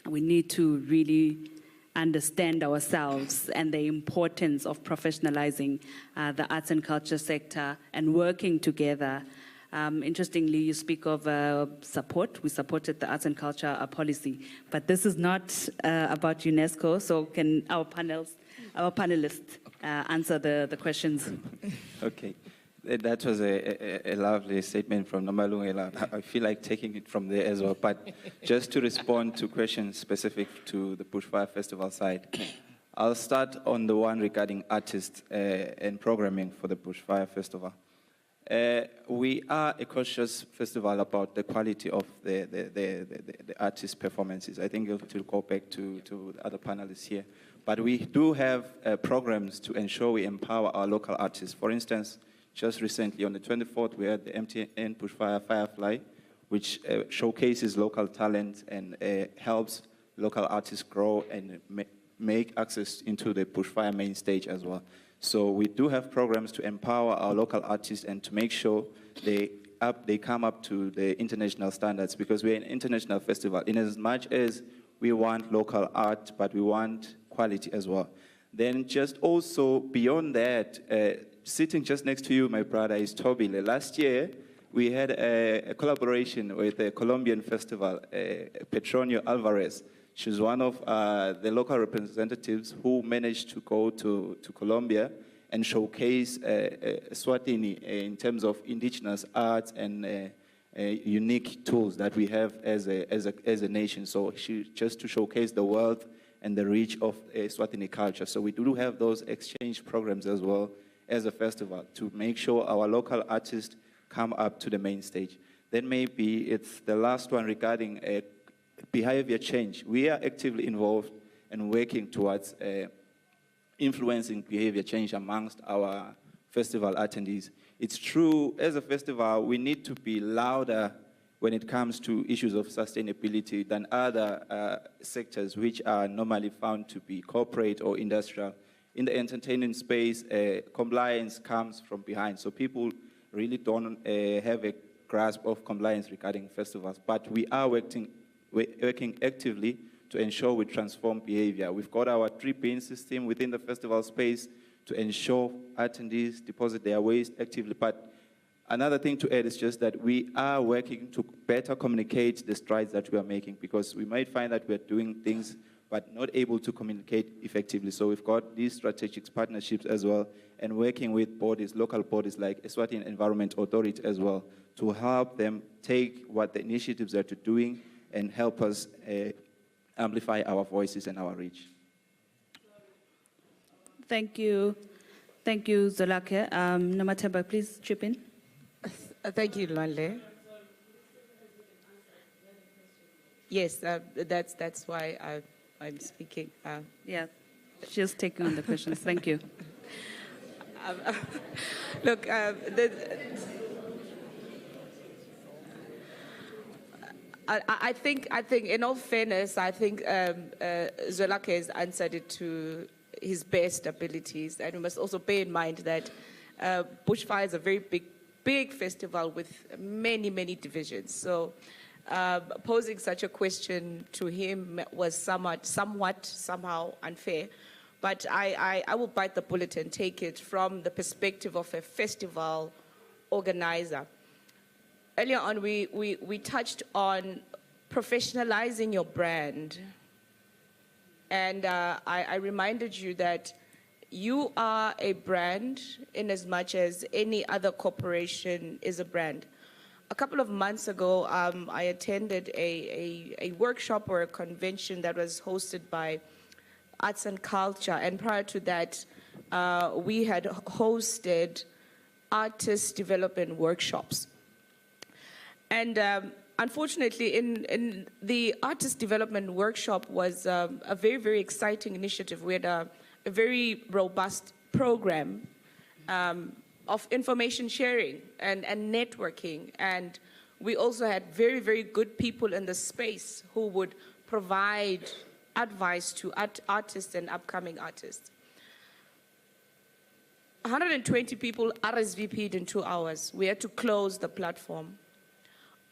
we need to really understand ourselves and the importance of professionalizing the arts and culture sector and working together. Interestingly, you speak of support. We supported the arts and culture policy, but this is not about UNESCO. So can our panelists answer the questions? Okay. That was a lovely statement from Nomalungela. I feel like taking it from there as well. But just to respond to questions specific to the Bushfire Festival side, I'll start on the one regarding artists and programming for the Bushfire Festival. We are a conscious festival about the quality of the artist performances. I think to go back to the other panelists here. But we do have programs to ensure we empower our local artists. For instance, just recently on the 24th, we had the MTN Bushfire Firefly, which showcases local talent and helps local artists grow and make access into the Bushfire main stage as well. So we do have programs to empower our local artists and to make sure they come up to the international standards, because we're an international festival. In as much as we want local art, but we want quality as well. Then just also beyond that, sitting just next to you, my brother, is Tobile. Last year, we had a collaboration with a Colombian festival, Petronio Alvarez. She's one of the local representatives who managed to go to Colombia and showcase Eswatini in terms of indigenous arts and unique tools that we have as a nation. So just to showcase the wealth and the reach of Eswatini culture. So we do have those exchange programs as well as a festival to make sure our local artists come up to the main stage. Then maybe it's the last one regarding behavior change. We are actively involved and working towards influencing behavior change amongst our festival attendees. It's true, as a festival, we need to be louder when it comes to issues of sustainability than other sectors which are normally found to be corporate or industrial. In the entertainment space, compliance comes from behind. So people really don't have a grasp of compliance regarding festivals. But we are working actively to ensure we transform behavior. We've got our 3-bin system within the festival space to ensure attendees deposit their waste actively. But another thing to add is just that we are working to better communicate the strides that we are making, because we might find that we're doing things but not able to communicate effectively. So we've got these strategic partnerships as well, and working with bodies, local bodies like Eswatini Environment Authority as well, to help them take what the initiatives that they're doing and help us amplify our voices and our reach. Thank you. Thank you, Zolake. Nomathemba, please chip in. Thank you, Lwanle. Yes, that's why I'm speaking. Yeah, just taking on the questions. Thank you. Look, I think, in all fairness, I think Zolake has answered it to his best abilities, and we must also bear in mind that Bushfire is a very big festival with many divisions. So posing such a question to him was somehow unfair. But I will bite the bullet and take it from the perspective of a festival organizer. Earlier on, we touched on professionalizing your brand. And I reminded you that you are a brand in as much as any other corporation is a brand. a couple of months ago, I attended a workshop or a convention that was hosted by Arts and Culture. And prior to that, we had hosted artist development workshops. And unfortunately, in the artist development workshop was a very, very exciting initiative. We had a very robust program of information sharing and networking. And we also had very, very good people in the space who would provide advice to artists and upcoming artists. 120 people RSVP'd in 2 hours. We had to close the platform.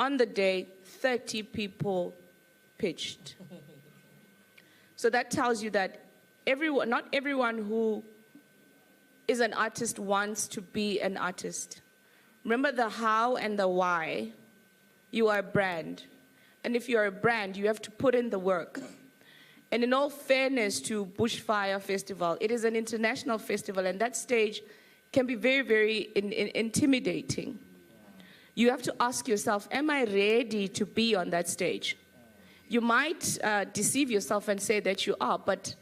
On the day, 30 people pitched. So that tells you that not everyone who is an artist wants to be an artist. Remember the how and the why. You are a brand. And if you're a brand, you have to put in the work. And in all fairness to Bushfire Festival, it is an international festival, and that stage can be very, very intimidating. You have to ask yourself, am I ready to be on that stage? You might deceive yourself and say that you are, but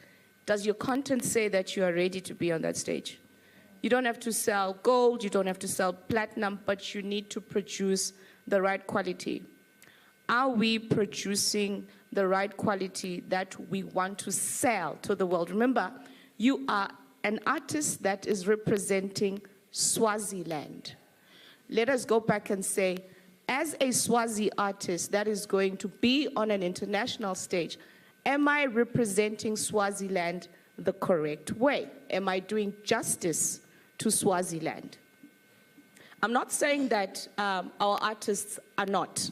does your content say that you are ready to be on that stage? You don't have to sell gold, you don't have to sell platinum, but you need to produce the right quality. Are we producing the right quality that we want to sell to the world? Remember, you are an artist that is representing Swaziland. Let us go back and say, as a Swazi artist that is going to be on an international stage, am I representing Swaziland the correct way? Am I doing justice to Swaziland? I'm not saying that our artists are not.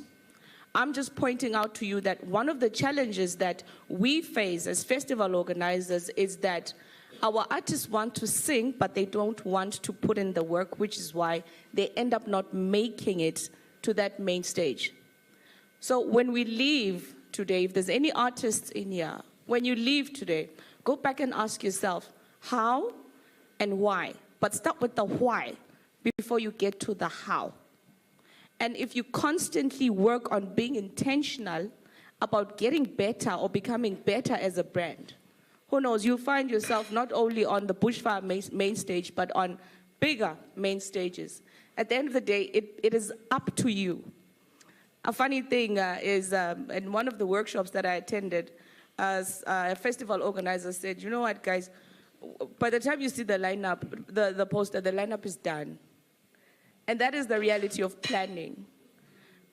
I'm just pointing out to you that one of the challenges that we face as festival organizers is that our artists want to sing, but they don't want to put in the work, which is why they end up not making it to that main stage. So when we leave today, if there's any artists in here, when you leave today, go back and ask yourself how and why. But start with the why before you get to the how. And if you constantly work on being intentional about getting better or becoming better as a brand, who knows, you'll find yourself not only on the Bushfire main stage, but on bigger main stages. At the end of the day, it is up to you. A funny thing is, in one of the workshops that I attended, a festival organizer said, you know what, guys, by the time you see the lineup, the poster, the lineup is done. And that is the reality of planning.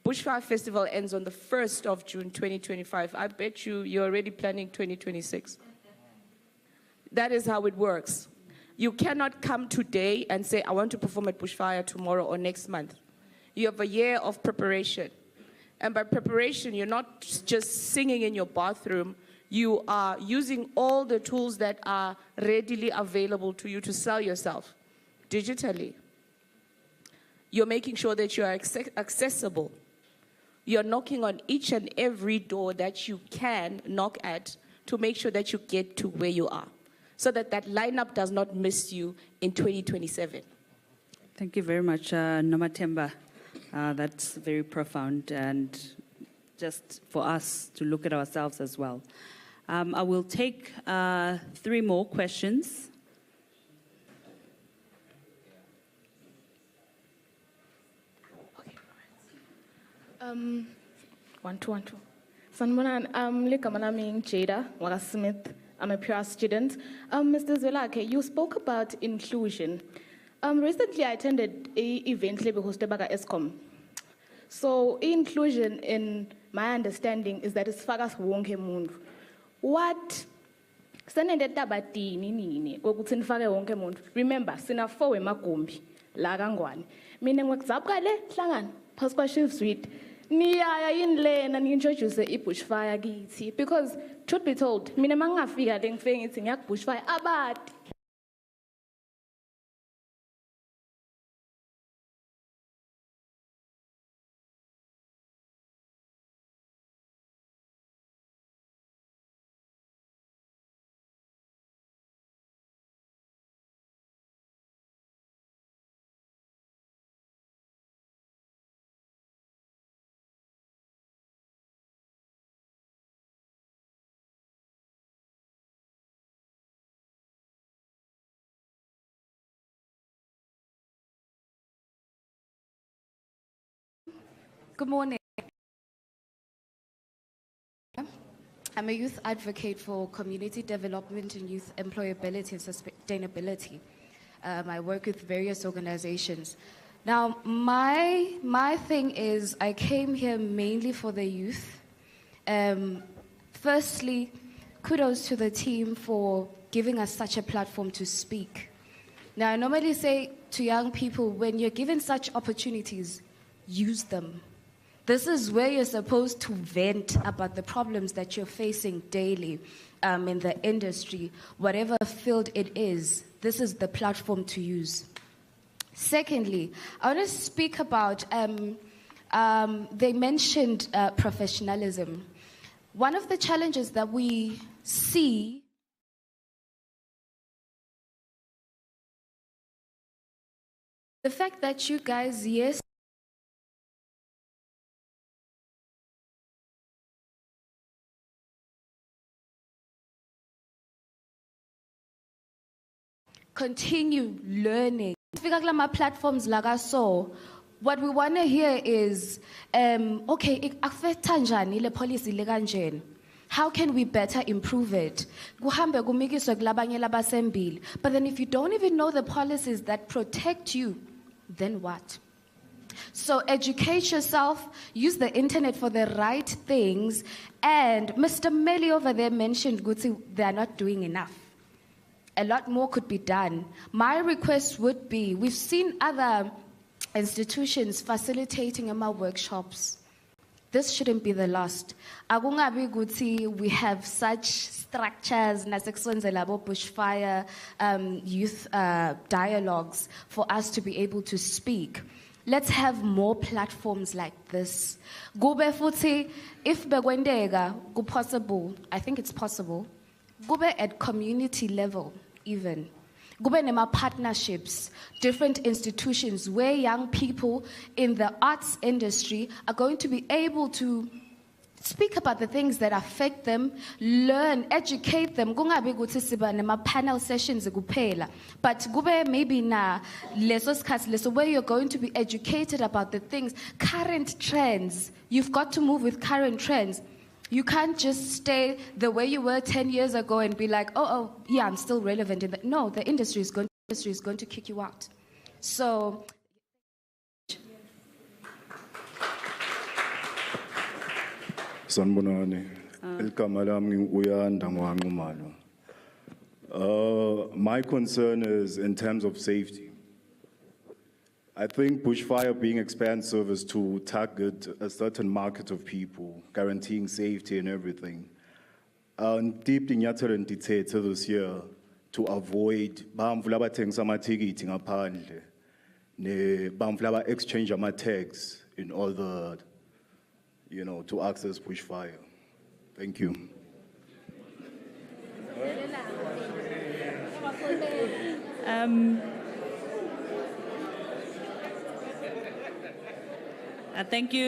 Bushfire Festival ends on the 1st of June, 2025. I bet you're already planning 2026. That is how it works. You cannot come today and say, I want to perform at Bushfire tomorrow or next month. You have a year of preparation. And by preparation, you're not just singing in your bathroom. You are using all the tools that are readily available to you to sell yourself digitally. You're making sure that you are accessible. You're knocking on each and every door that you can knock at to make sure that you get to where you are, so that that lineup does not miss you in 2027. Thank you very much, Nomathemba. That's very profound, and just for us to look at ourselves as well. I will take 3 more questions. One, two. Sanbonan, ligama lami Jada Waka Smith. I'm a PR student. Mr. Zwelakhe, you spoke about inclusion. Recently, I attended an event hosted by Eskom. So, inclusion, in my understanding, is that it's fagas wonke mundu. What? Remember, sina 4 emagumbi la kangwane. Mina ngwakuzapukale hlangana phasi kwa Shift Suite. Niyaya yini lena ni-introduce i-Bushfire kithi, because truth be told, mina mangingafika le ngifike ngithi ngiyaku-Bushfire abadi. Good morning. I'm a youth advocate for community development and youth employability and sustainability. I work with various organizations. Now, my thing is, I came here mainly for the youth. Firstly, kudos to the team for giving us such a platform to speak. Now, I normally say to young people, when you're given such opportunities, use them. This is where you're supposed to vent about the problems that you're facing daily in the industry, whatever field it is. This is the platform to use. Secondly, I want to speak about, they mentioned professionalism. One of the challenges that we see the fact that you guys, yes, continue learning. Platforms like I saw, what we want to hear is, okay, how can we better improve it? But then if you don't even know the policies that protect you, then what? So educate yourself, use the internet for the right things, and Mr. Melly over there mentioned Gutsi, they are not doing enough. A lot more could be done. My request would be, we've seen other institutions facilitating our workshops. This shouldn't be the last. Agungabi Gutsi, we have such structures, bushfire, youth dialogues for us to be able to speak. Let's have more platforms like this. Gube futhi, if begwendega, go possible, I think it's possible. Gube at community level, even. Gube nema partnerships, different institutions where young people in the arts industry are going to be able to speak about the things that affect them, learn, educate them. Kungabi ukuthi siba nema panel sessions kuphela, but kube maybe na leso skhathi leso where you're going to be educated about the things, current trends. You've got to move with current trends. You can't just stay the way you were 10 years ago and be like, oh, yeah, I'm still relevant. No, the industry is going to kick you out. So. Sanbonani, my concern is in terms of safety. I think bushfire being expansive is to target a certain market of people, guaranteeing safety and everything. Deep in this year to avoid exchange tags in order, to access bushfire. Thank you.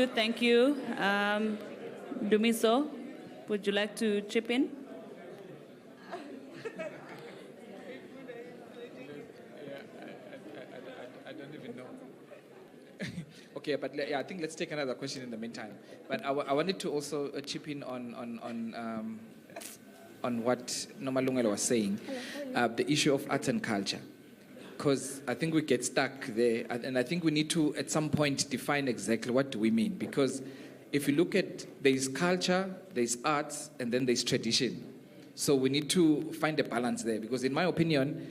Thank you. Dumiso, would you like to chip in? I don't even know. Okay, but I think let's take another question in the meantime. But I wanted to also chip in on what Nomalungelo was saying, the issue of art and culture. Because I think we get stuck there, and I think we need to, at some point, define exactly what do we mean. Because if you look at, there's culture, there's arts, and then there's tradition. So we need to find a balance there. Because in my opinion,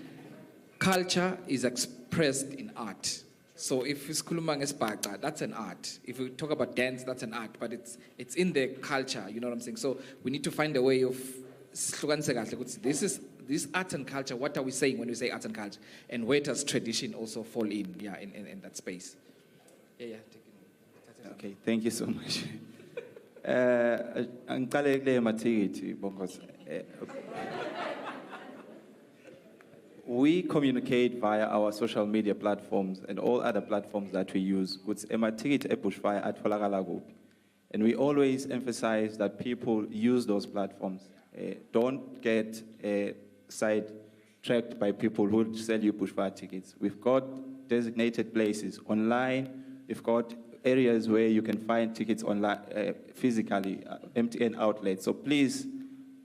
culture is expressed in art. So if it's Kulumang Espaka, that's an art. If we talk about dance, that's an art. But it's in the culture, you know what I'm saying? So we need to find a way of, this art and culture, what are we saying when we say art and culture? And where does tradition also fall in that space? Yeah. Okay, thank you so much. We communicate via our social media platforms and all other platforms that we use. And we always emphasize that people use those platforms. Don't get sidetracked by people who sell you bushfire tickets. We've got designated places online. We've got areas where you can find tickets online, physically, MTN outlets. So please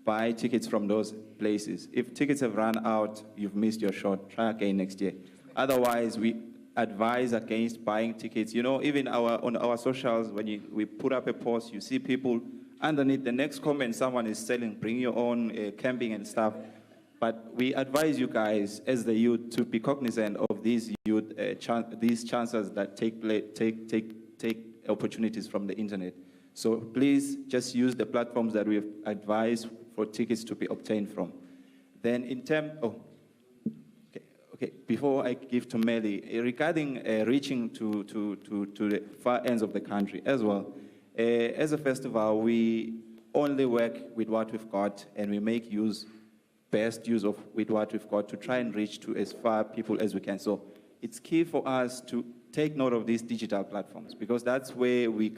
buy tickets from those places. If tickets have run out, you've missed your shot. Try again next year. Otherwise, we advise against buying tickets. You know, even on our socials, when we put up a post, you see people underneath the next comment, someone is selling, bring your own camping and stuff. But we advise you guys, as the youth, to be cognizant of these youth, these chances that take opportunities from the internet. So please just use the platforms that we've advised for tickets to be obtained from. Then in terms, before I give to Melly, regarding reaching to the far ends of the country as well, as a festival, we only work with what we've got, and we make best use of with what we've got to try and reach to as far people as we can. So it's key for us to take note of these digital platforms, because that's where we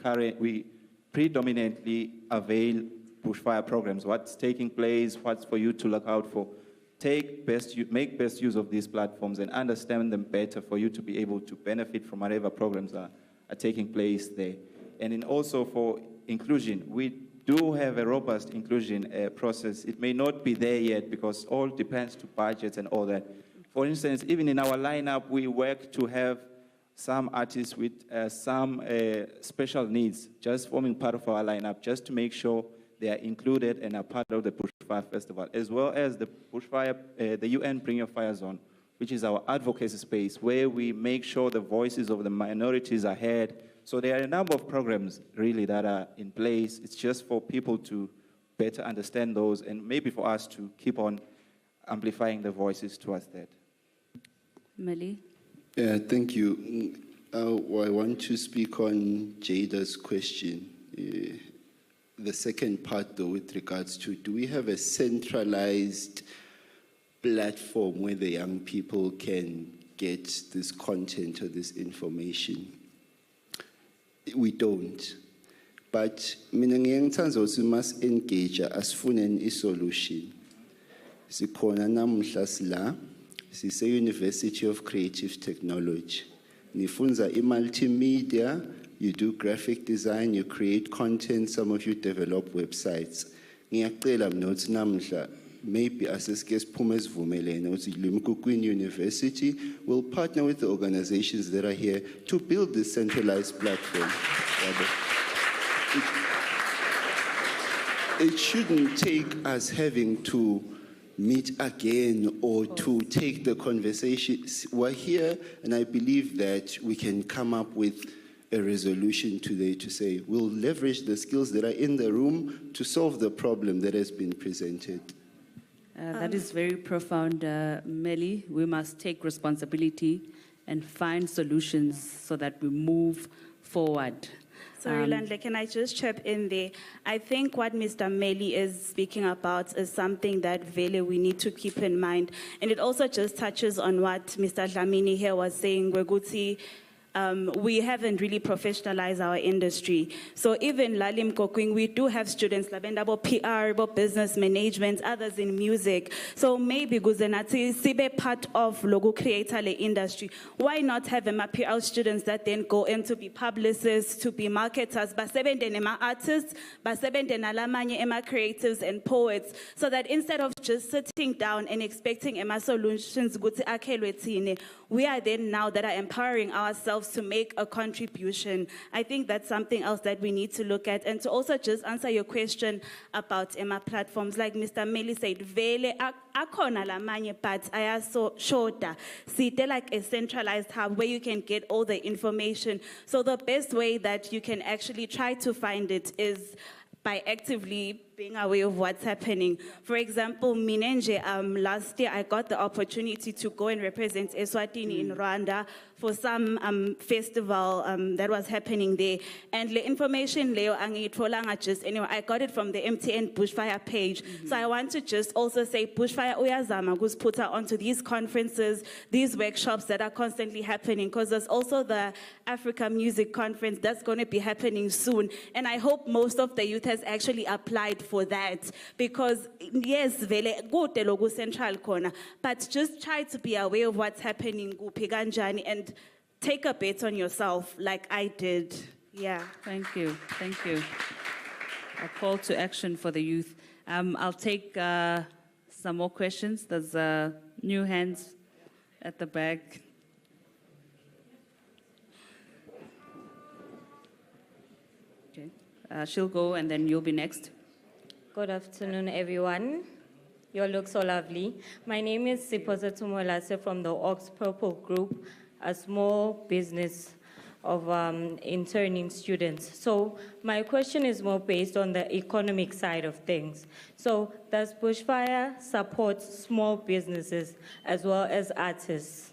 predominantly avail bushfire programs. What's taking place, what's for you to look out for. Make best use of these platforms and understand them better for you to be able to benefit from whatever programs are taking place there. And also for inclusion, we do have a robust inclusion process. It may not be there yet because all depends to budgets and all that. For instance, even in our lineup, we work to have some artists with some special needs just forming part of our lineup, just to make sure they are included and are part of the Bushfire Festival, as well as the Bushfire, the UN Bring Your Fire Zone, which is our advocacy space, where we make sure the voices of the minorities are heard. So there are a number of programs, really, that are in place. It's just for people to better understand those, and maybe for us to keep on amplifying the voices towards that. Mali? Thank you. I want to speak on Jada's question. The second part, though, with regards to, do we have a centralized platform where the young people can get this content or this information? We don't. But mina ngiyangithanda ukuthi must engage asifune isolution. Sikhona namuhla sila sise University of Creative Technology. Nifunza multimedia, you do graphic design, you create content, some of you develop websites. Ngiyacela mina ukuthi namuhla maybe asesike siphume sivumelene ukuthi Limpopo University will partner with the organizations that are here to build this centralized platform. It shouldn't take us having to meet again or to take the conversation. We're here, and I believe that we can come up with a resolution today to say we'll leverage the skills that are in the room to solve the problem that has been presented. That is very profound, Melly. We must take responsibility and find solutions so that we move forward. Sorry, Landle, can I just chip in there? I think what Mr. Melly is speaking about is something that really we need to keep in mind. And it also just touches on what Mr. Dlamini here was saying, Weguti, we haven't really professionalized our industry. So even Lalim Kokwing, we do have students, labendabo PR, business management, others in music. So maybe Guzenati sibe part of logo creator industry. Why not have a PR students that then go in to be publicists, to be marketers, basebende ema artists, basebende nalamanye ema creatives and poets, so that instead of just sitting down and expecting ema solutions guti akelwetine, we are then now that are empowering ourselves to make a contribution. I think that's something else that we need to look at. And to also just answer your question about Emma platforms, like Mr. Melly said, vele akona lamanye, but ayaso shorter. See, like a centralized hub where you can get all the information. So the best way that you can actually try to find it is by actively being aware of what's happening. For example, Minenje, last year I got the opportunity to go and represent Eswatini in Rwanda for some festival that was happening there. And the information leo angitfolanga just anyway, I got it from the MTN Bushfire page. So I want to just also say Bushfire uyazama put her onto these conferences, these workshops that are constantly happening, because there's also the Africa Music Conference that's going to be happening soon. And I hope most of the youth has actually applied for that, because yes, vele kude loku central corner, but just try to be aware of what's happening kuphi kanjani, and take a bet on yourself like I did. Yeah. Thank you. Thank you. A call to action for the youth. I'll take some more questions. There's new hands at the back. Okay. She'll go and then you'll be next. Good afternoon, everyone. You all look so lovely. My name is Siposa Tumolase from the Ox Purple Group, a small business of interning students. So my question is more based on the economic side of things. So does Bushfire support small businesses as well as artists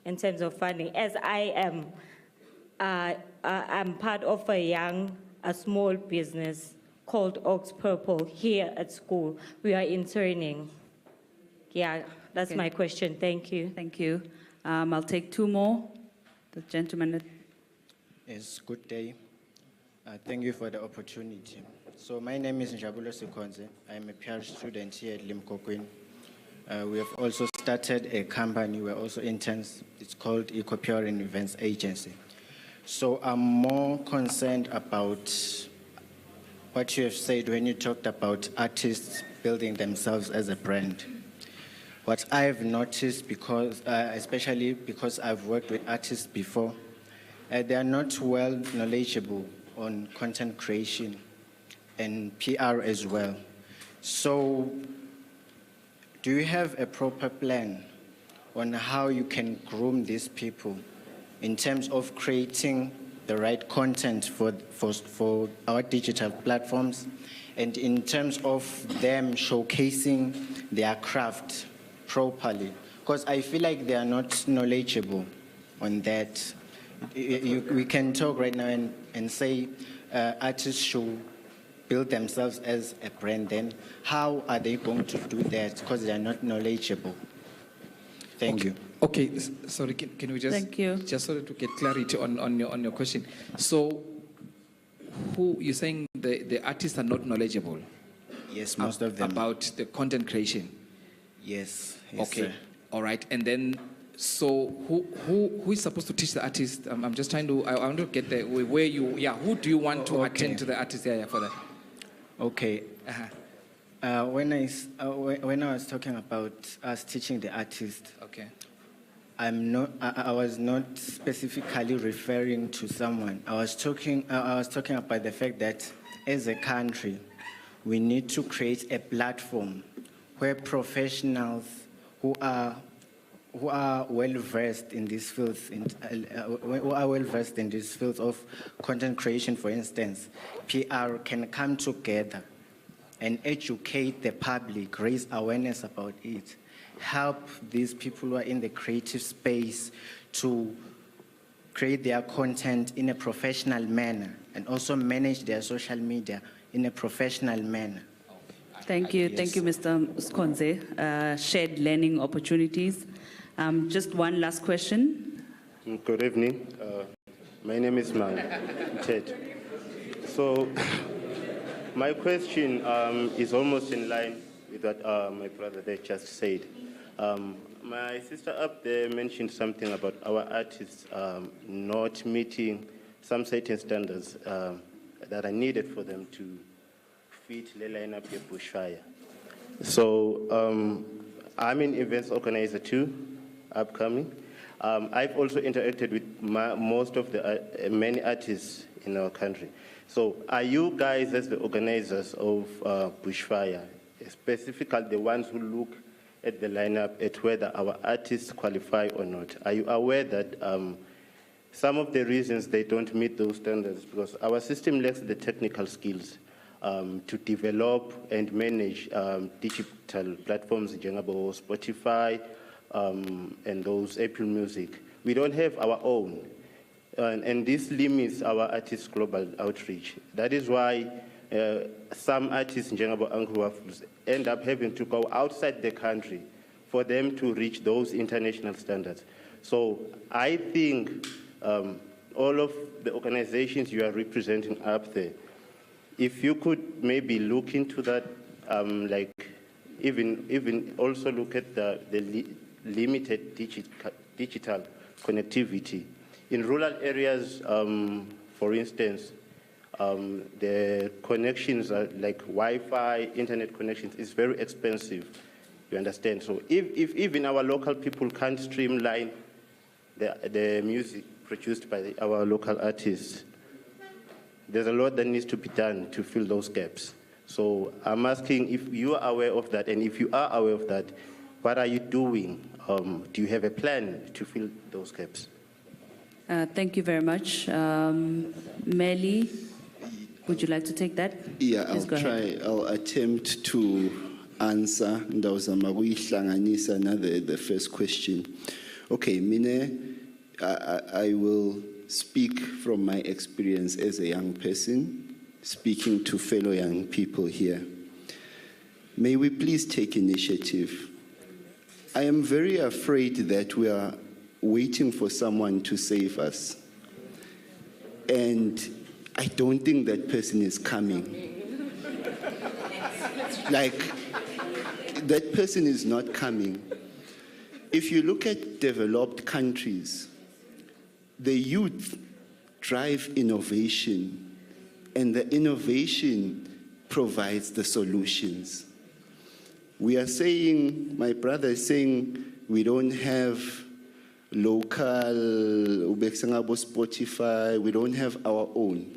in terms of funding? As I am, I'm part of a small business called Ox Purple here at school. We are interning. Yeah, that's Okay. my question. Thank you. Thank you. I'll take two more. The gentleman. Yes, good day. Thank you for the opportunity. So my name is Njabulo Sikonze. I'm a PR student here at Limpopo. We have also started a company. We're also interns. It's called EcoPuring Events Agency. So I'm more concerned about what you have said when you talked about artists building themselves as a brand. What I've noticed, because, especially because I've worked with artists before, they are not well knowledgeable on content creation and PR as well. So do you have a proper plan on how you can groom these people in terms of creating the right content for our digital platforms and in terms of them showcasing their craft properly? Because I feel like they are not knowledgeable on that. We can talk right now and say artists should build themselves as a brand. Then how are they going to do that? Because they are not knowledgeable. Thank you. Okay, sorry, can we just... Thank you. Just so to get clarity on your question. So, who you're saying the artists are not knowledgeable? Yes, most of them. About the content creation? Yes. Okay, sir. all right. And then, so who is supposed to teach the artist? I'm just trying to, I want to get the, where you, who do you want to attend to the artist for that? Okay. When I was talking about us teaching the artist, okay, I was not specifically referring to someone. I was talking about the fact that as a country, we need to create a platform where professionals who are well versed in these fields, of content creation, for instance, PR, can come together and educate the public, raise awareness about it, help these people who are in the creative space to create their content in a professional manner and also manage their social media in a professional manner. Thank you. Yes. Thank you, Mr. Skonze. Shared learning opportunities. Just one last question. Good evening. My name is Mang Ted. So my question is almost in line with what my brother there just said. My sister up there mentioned something about our artists not meeting some certain standards that are needed for them to fit the lineup of Bushfire. So I'm an events organizer too, upcoming. I've also interacted with most of the many artists in our country. So are you guys, as the organizers of Bushfire, specifically the ones who look at the lineup at whether our artists qualify or not, are you aware that some of the reasons they don't meet those standards because our system lacks the technical skills to develop and manage digital platforms, like Spotify and those Apple Music. We don't have our own. And this limits our artists' global outreach. That is why some artists, end up having to go outside the country for them to reach those international standards. So I think all of the organizations you are representing up there, if you could maybe look into that, like even also look at the limited digital connectivity. In rural areas, for instance, the connections are like Wi-Fi, internet connections is very expensive, you understand? So if even our local people can't streamline the music produced by our local artists, there's a lot that needs to be done to fill those gaps. So I'm asking if you are aware of that, and if you are aware of that, what are you doing? Do you have a plan to fill those gaps? Thank you very much. Melly, would you like to take that? Yeah, Please go ahead. I'll attempt to answer the first question. Okay, Mine, I will speak from my experience as a young person, speaking to fellow young people here. May we please take initiative. I am very afraid that we are waiting for someone to save us. And I don't think that person is coming. Like, that person is not coming. If you look at developed countries, the youth drive innovation, and the innovation provides the solutions. We are saying, my brother is saying, we don't have local, Spotify, we don't have our own.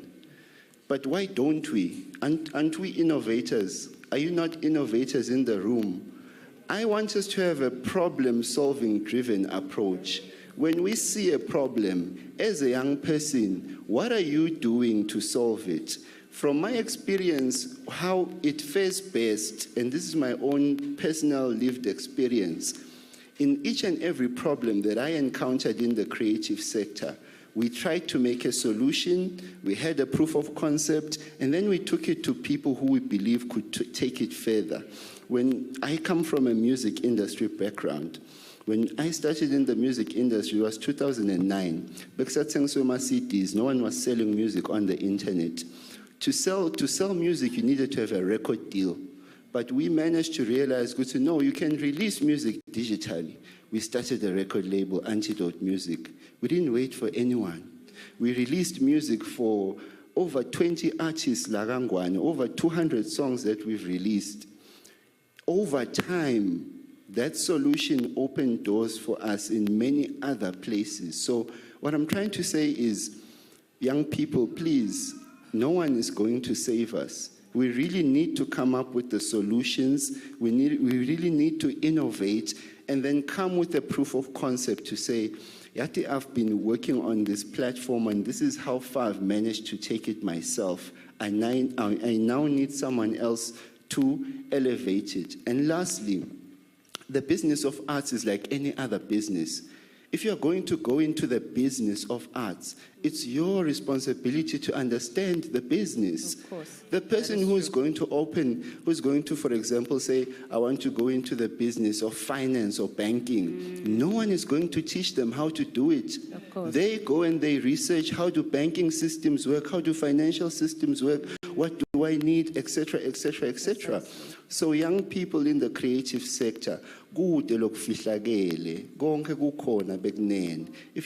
But why don't we? Aren't we innovators? Are you not innovators in the room? I want us to have a problem-solving driven approach. When we see a problem, as a young person, what are you doing to solve it? From my experience, how it fares best, and this is my own personal lived experience, in each and every problem that I encountered in the creative sector, we tried to make a solution, we had a proof of concept, and then we took it to people who we believe could take it further. When I come from a music industry background, when I started in the music industry, it was 2009. CDs, no one was selling music on the internet. To sell music, you needed to have a record deal. But we managed to realize, no, you can release music digitally. We started a record label, Antidote Music. We didn't wait for anyone. We released music for over 20 artists, Lagangwane, over 200 songs that we've released. Over time, that solution opened doors for us in many other places. So what I'm trying to say is, young people, please, no one is going to save us. We really need to come up with the solutions. We really need to innovate and then come with a proof of concept to say, Yati, I've been working on this platform and this is how far I've managed to take it myself. I now need someone else to elevate it. And lastly, the business of arts is like any other business. If you're going to go into the business of arts, it's your responsibility to understand the business. Of course. The person who's going to, for example, say, I want to go into the business of finance or banking, no one is going to teach them how to do it. Of course. They go and they research, how do banking systems work, how do financial systems work, what do I need, etc., etc., etc. So young people in the creative sector, if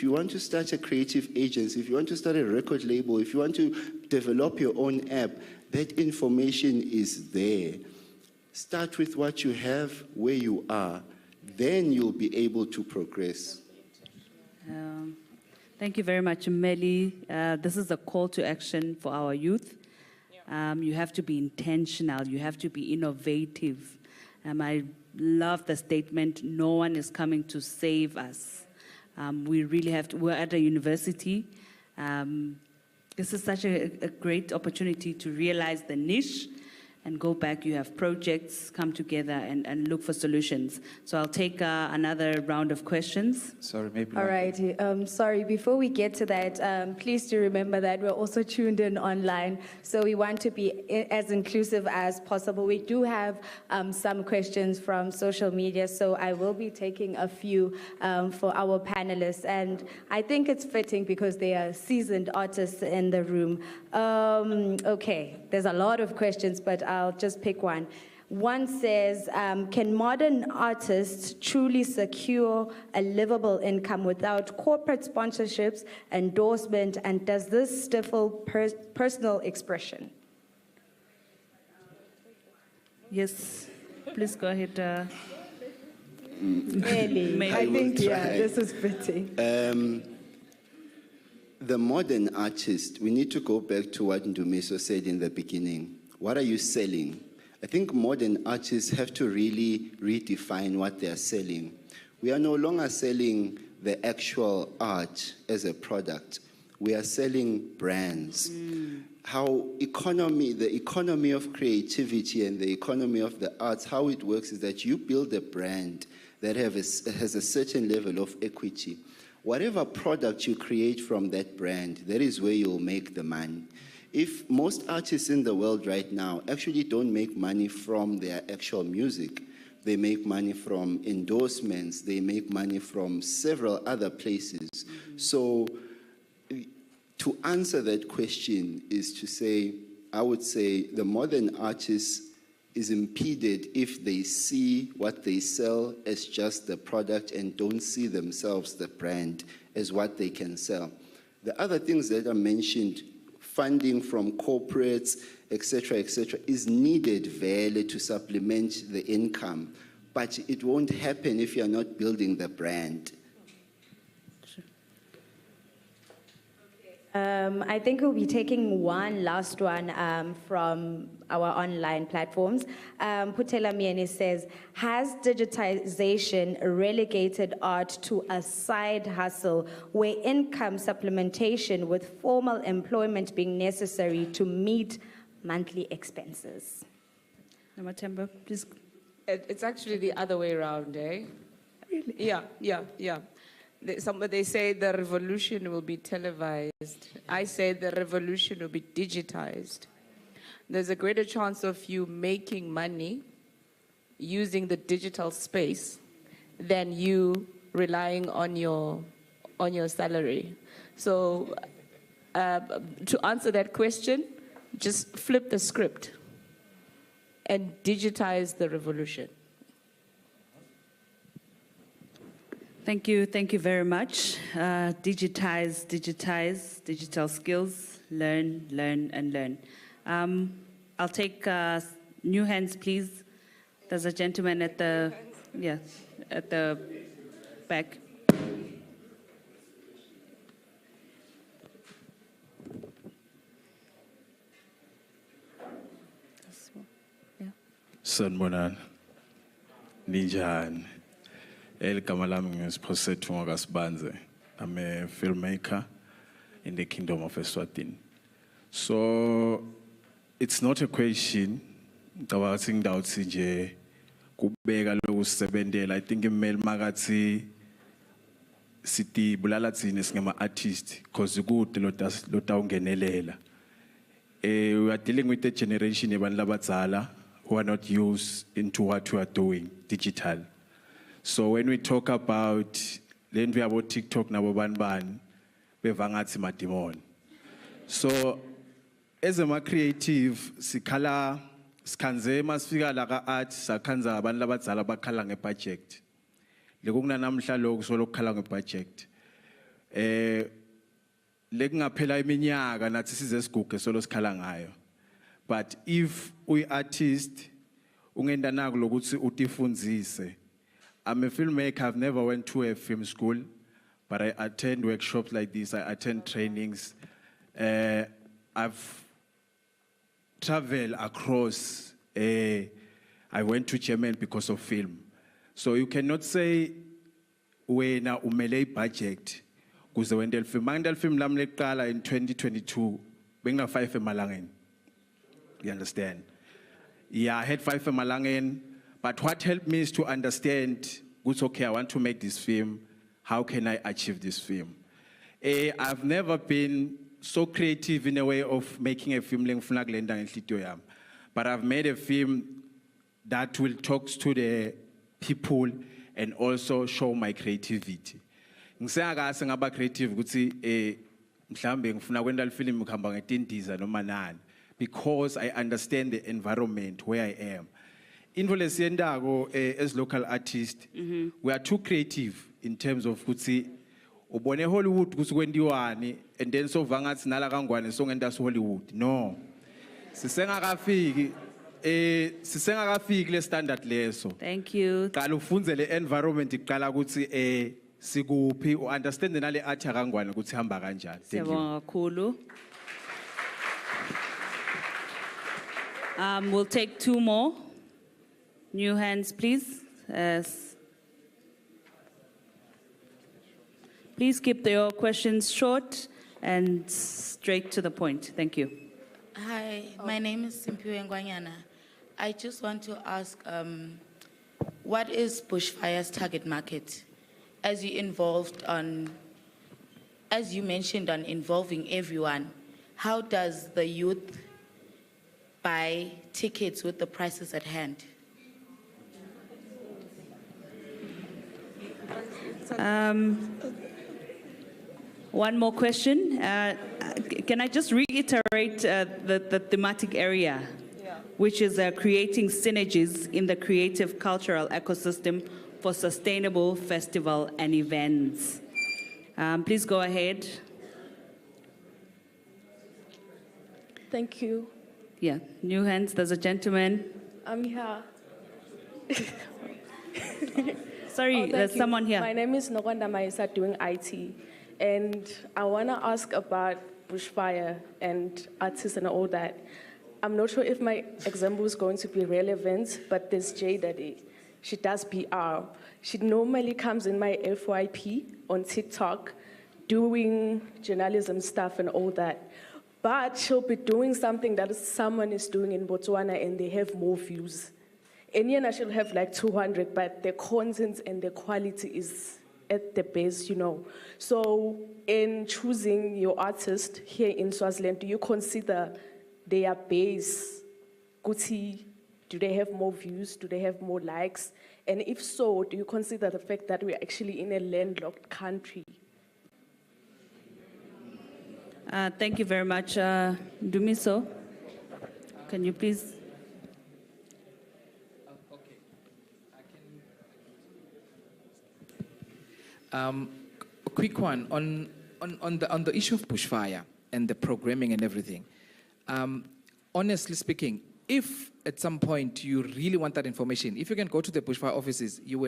you want to start a creative agency, if you want to start a record label, if you want to develop your own app, that information is there. Start with what you have, where you are. Then you'll be able to progress. Thank you very much, Melly. This is a call to action for our youth. You have to be intentional. You have to be innovative. I love the statement, no one is coming to save us. We really have to, we're at a university. This is such a great opportunity to realize the niche and go back. You have projects, come together and look for solutions. So I'll take another round of questions. Sorry, maybe. All right. Sorry, before we get to that, please do remember that we're also tuned in online. So we want to be as inclusive as possible. We do have some questions from social media, so I will be taking a few for our panelists. And I think it's fitting because they are seasoned artists in the room. Okay, there's a lot of questions, but I'll just pick one. One says, can modern artists truly secure a livable income without corporate sponsorships, endorsement, and does this stifle personal expression? Yes, please go ahead. Really? I think, yeah, this is fitting. The modern artist, we need to go back to what Ndumiso said in the beginning. What are you selling? I think modern artists have to really redefine what they are selling. We are no longer selling the actual art as a product. We are selling brands. How the economy of creativity and the economy of the arts, how it works is that you build a brand that has a certain level of equity. Whatever product you create from that brand, that is where you'll make the money. If most artists in the world right now actually don't make money from their actual music, they make money from endorsements, they make money from several other places. So to answer that question is to say, I would say the modern artist is impeded if they see what they sell as just the product and don't see themselves, the brand, as what they can sell. The other things that are mentioned, funding from corporates, etc., is needed really to supplement the income. But it won't happen if you're not building the brand. I think we'll be taking one last one from our online platforms. Putela Mieni says, has digitization relegated art to a side hustle where income supplementation with formal employment being necessary to meet monthly expenses? Namatemba, please. It's actually the other way around, eh? Really? Yeah. They say the revolution will be televised. I say the revolution will be digitized. There's a greater chance of you making money using the digital space than you relying on your salary. So to answer that question, just flip the script and digitize the revolution. Thank you very much. Digitize, digital skills, learn, and learn. I'll take new hands, please. There's a gentleman at the back. Sanbonan, Ninjan. I'm a filmmaker in the Kingdom of Eswatini. So it's not a question. I think I think email magazine city bulalatsini singama artist because good lota ungenelela. We are dealing with a generation who are not used into what we are doing digital. So when we talk about TikTok nabo banban bevangathi madimon. So as a creative sikhala sikhanze masifika la ka art sakhanza abantu labadzala bakhala ngebudget. Lekungena namhla lokho solo kukhala ngebudget. Lekungaphela iminyaka nathi size siguge solo sikhala ngayo. But if we artist ungenda naku lokuthi utifundzise. I'm a filmmaker. I've never went to a film school, but I attend workshops like this. I attend trainings. I've traveled across. I went to Germany because of film. So you cannot say when umele budget. Because when the film lamle in 2022, benga 5 emalangeni. You understand? Yeah, I had 5 emalangeni. But what helped me is to understand, okay, I want to make this film. How can I achieve this film? I've never been so creative in a way of making a film, but I've made a film that will talk to the people and also show my creativity. Ngisengaka creative ukuthi mhlambe ngifuna kwenda le film ngikhamba ngetindiza noma nani because I understand the environment where I am. into lesiyendako as local artists, we are too creative in terms of kutsi ubone Hollywood kusi kwendiwani and then so vangathi nala kangwane so ngenta Hollywood. No. Sisengakafiki le standard leso. Thank you. Qala ufunze le environment iqala ukuthi sikuphi understand nale art yakangwane ukuthi hamba kanjani. Thank you. Siyabonga kakhulu. We'll take 2 more. New hands, please. Please keep your questions short and straight to the point. Thank you. Hi, my name is Simpiwe Ngwanyana. I just want to ask, what is Bushfire's target market? As you mentioned on involving everyone, how does the youth buy tickets with the prices at hand? One more question. Can I just reiterate the thematic area, which is creating synergies in the creative cultural ecosystem for sustainable festival and events? Please go ahead. Thank you. Yeah, new hands. There's a gentleman. I'm here. Sorry, there's someone here. My name is Nokwanda Maisa, doing IT. And I want to ask about Bushfire and artists and all that. I'm not sure if my example is going to be relevant, but there's Jada. She does PR. She normally comes in my FYP on TikTok doing journalism stuff and all that. But she'll be doing something that someone is doing in Botswana and they have more views. And Yena she'll have like 200, but the content and the quality is at the base, you know. So in choosing your artist here in Swaziland, do you consider their base? Guti, do they have more views? Do they have more likes? And if so, do you consider the fact that we're actually in a landlocked country? Thank you very much. Dumiso, can you please? A quick one on the issue of Bushfire and the programming and everything. Honestly speaking, if at some point you really want that information, if you can go to the Bushfire offices, you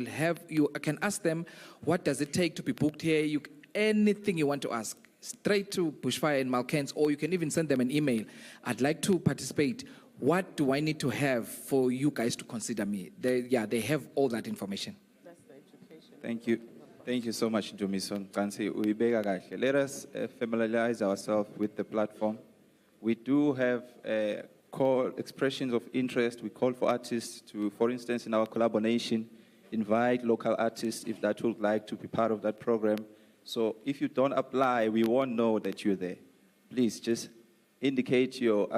can ask them, what does it take to be booked here? Anything you want to ask, straight to Bushfire in Malkens, or you can even send them an email. I'd like to participate. What do I need to have for you guys to consider me? They have all that information. That's the education. Thank you. Thank you so much, Dumison. Let us familiarize ourselves with the platform. We do have expressions of interest. We call for artists to, for instance, in our collaboration, invite local artists if that would like to be part of that program. So if you don't apply, we won't know that you're there. Please just indicate your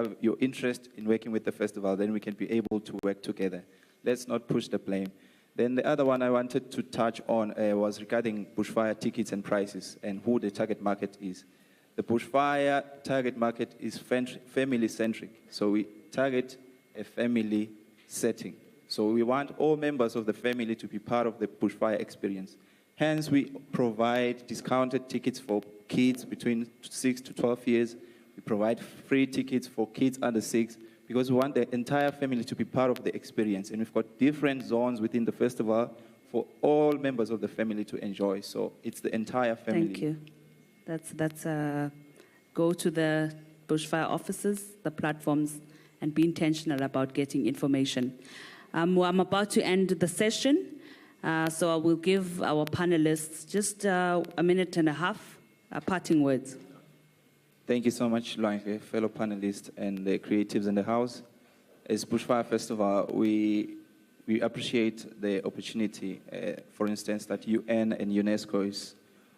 interest in working with the festival, then we can be able to work together. Let's not push the blame. Then the other one I wanted to touch on was regarding Bushfire tickets and prices and who the target market is. The Bushfire target market is family-centric, so we target a family setting. So we want all members of the family to be part of the Bushfire experience. Hence, we provide discounted tickets for kids between 6 to 12 years. We provide free tickets for kids under 6 because we want the entire family to be part of the experience. And we've got different zones within the festival for all members of the family to enjoy. So it's the entire family. Thank you. That's go to the Bushfire offices, the platforms, and be intentional about getting information. I'm about to end the session. So I will give our panelists just a minute and a half, parting words. Thank you so much, Luanke, fellow panelists and the creatives in the house. As Bushfire Festival, we appreciate the opportunity, for instance, that UN and UNESCO is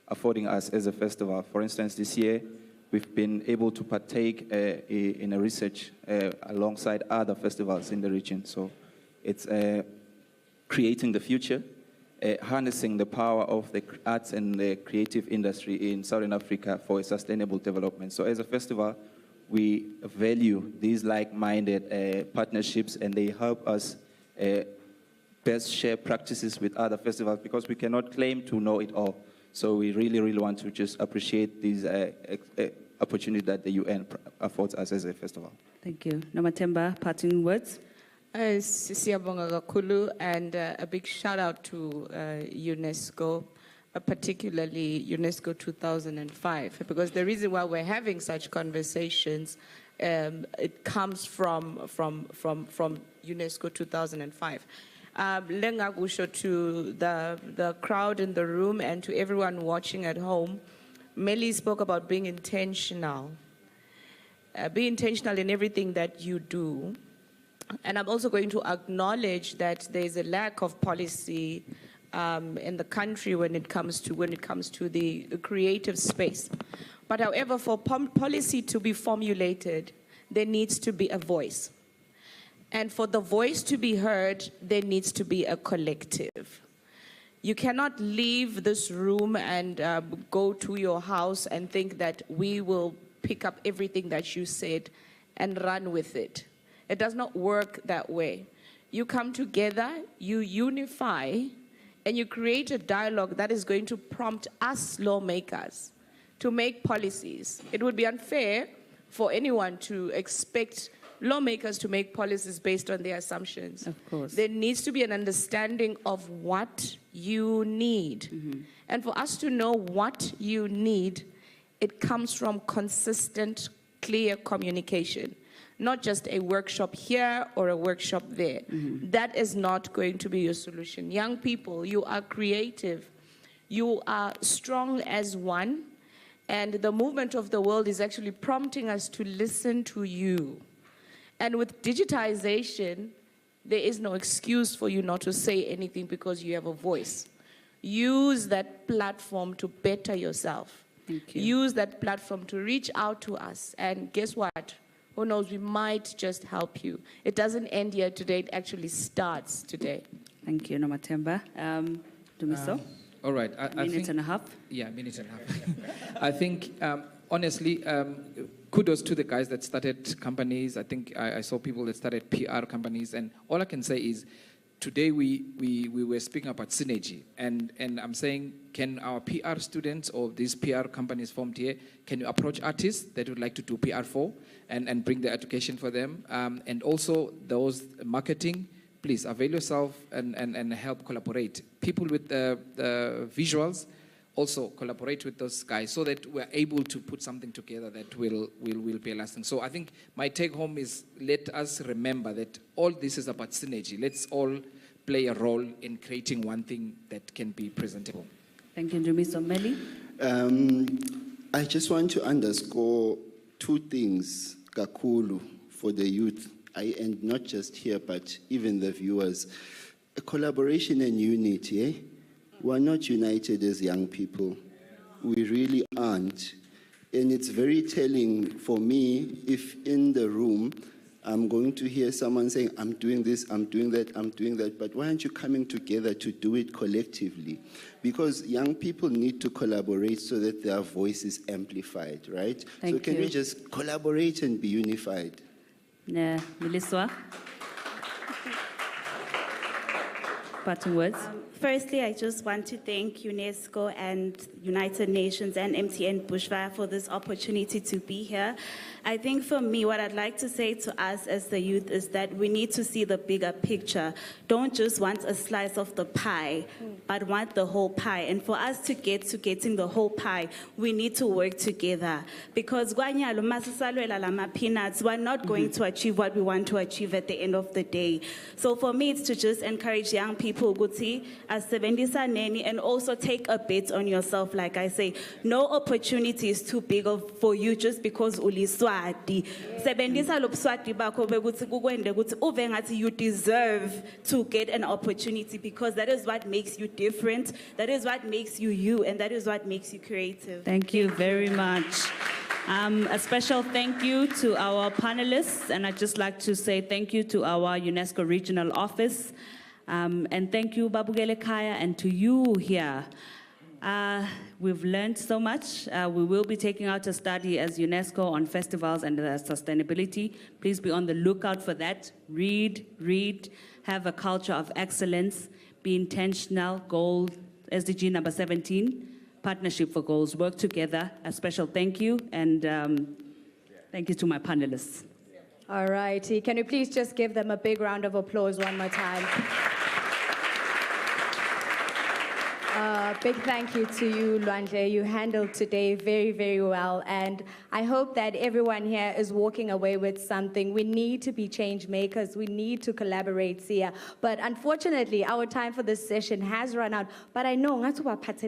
affording us as a festival. For instance, this year, we've been able to partake in a research alongside other festivals in the region. So it's creating the future, harnessing the power of the arts and the creative industry in Southern Africa for a sustainable development. So as a festival, we value these like-minded partnerships, and they help us best share practices with other festivals because we cannot claim to know it all. So we really, really want to just appreciate these opportunity that the UN affords us as a festival. Thank you. Nomathemba, parting words? Siyabonga kakhulu, and a big shout out to UNESCO, particularly UNESCO 2005, because the reason why we're having such conversations, it comes from UNESCO 2005. Lenga kusho to the crowd in the room and to everyone watching at home, Melly spoke about being intentional. Be intentional in everything that you do. And I'm also going to acknowledge that there's a lack of policy in the country when it comes to the creative space. But however, for policy to be formulated, there needs to be a voice. And for the voice to be heard, there needs to be a collective. You cannot leave this room and go to your house and think that we will pick up everything that you said and run with it. It does not work that way. You come together, you unify, and you create a dialogue that is going to prompt us lawmakers to make policies. It would be unfair for anyone to expect lawmakers to make policies based on their assumptions. Of course. There needs to be an understanding of what you need. And for us to know what you need, it comes from consistent, clear communication. Not just a workshop here or a workshop there. That is not going to be your solution. Young people, you are creative. You are strong as one. And the movement of the world is actually prompting us to listen to you. And with digitization, there is no excuse for you not to say anything because you have a voice. Use that platform to better yourself. Thank you. Use that platform to reach out to us. And guess what? Who knows, we might just help you. It doesn't end here today, it actually starts today. Thank you, Nomathemba. Dumiso? All right. A minute and a half? Yeah, minute and a half. I think, honestly, kudos to the guys that started companies. I think I saw people that started PR companies. And all I can say is, today we were speaking about synergy. And I'm saying, can our PR students or these PR companies formed here, can you approach artists that would like to do PR for and bring the education for them? And also those marketing, please avail yourself and help collaborate. People with the visuals, also collaborate with those guys so that we're able to put something together that will be lasting. So I think my take home is, let us remember that all this is about synergy. Let's all play a role in creating one thing that can be presentable. Thank you, Dumiso. Melly? I just want to underscore two things, kakulu, for the youth, and not just here, but even the viewers. A collaboration and unity, eh? We're not united as young people. We really aren't. And it's very telling for me if in the room I'm going to hear someone saying, I'm doing this, I'm doing that, I'm doing that, but why aren't you coming together to do it collectively? Because young people need to collaborate so that their voice is amplified, right? Thank so can you. we just collaborate and be unified? Yeah, Meliswa? Parting words? Firstly, I just want to thank UNESCO and United Nations and MTN Bushfire for this opportunity to be here. I think for me, what I'd like to say to us as the youth is that we need to see the bigger picture. Don't just want a slice of the pie, but want the whole pie. And for us to get to getting the whole pie, we need to work together. Because peanuts, we're not going to achieve what we want to achieve at the end of the day. So for me, it's to just encourage young people, Guti, as and also take a bet on yourself. Like I say, no opportunity is too big for you just because uliswati. Sebenzisa lo Buswati bakho bekuthi kukwende ukuthi uve ngathi you deserve to get an opportunity because that is what makes you different, that is what makes you you, and that is what makes you creative. Thank you very much. A special thank you to our panelists, and I'd just like to say thank you to our UNESCO Regional Office, and thank you, Babugele Kaya, and to you here. We've learned so much. We will be taking out a study as UNESCO on festivals and sustainability. Please be on the lookout for that. Read, have a culture of excellence, be intentional, goal, SDG number 17, partnership for goals, work together. A special thank you, and thank you to my panelists. All righty. Can you please just give them a big round of applause one more time? Big thank you to you, Lwandle. You handled today very, very well. And I hope that everyone here is walking away with something. We need to be change makers. We need to collaborate here. But unfortunately, our time for this session has run out. But I know,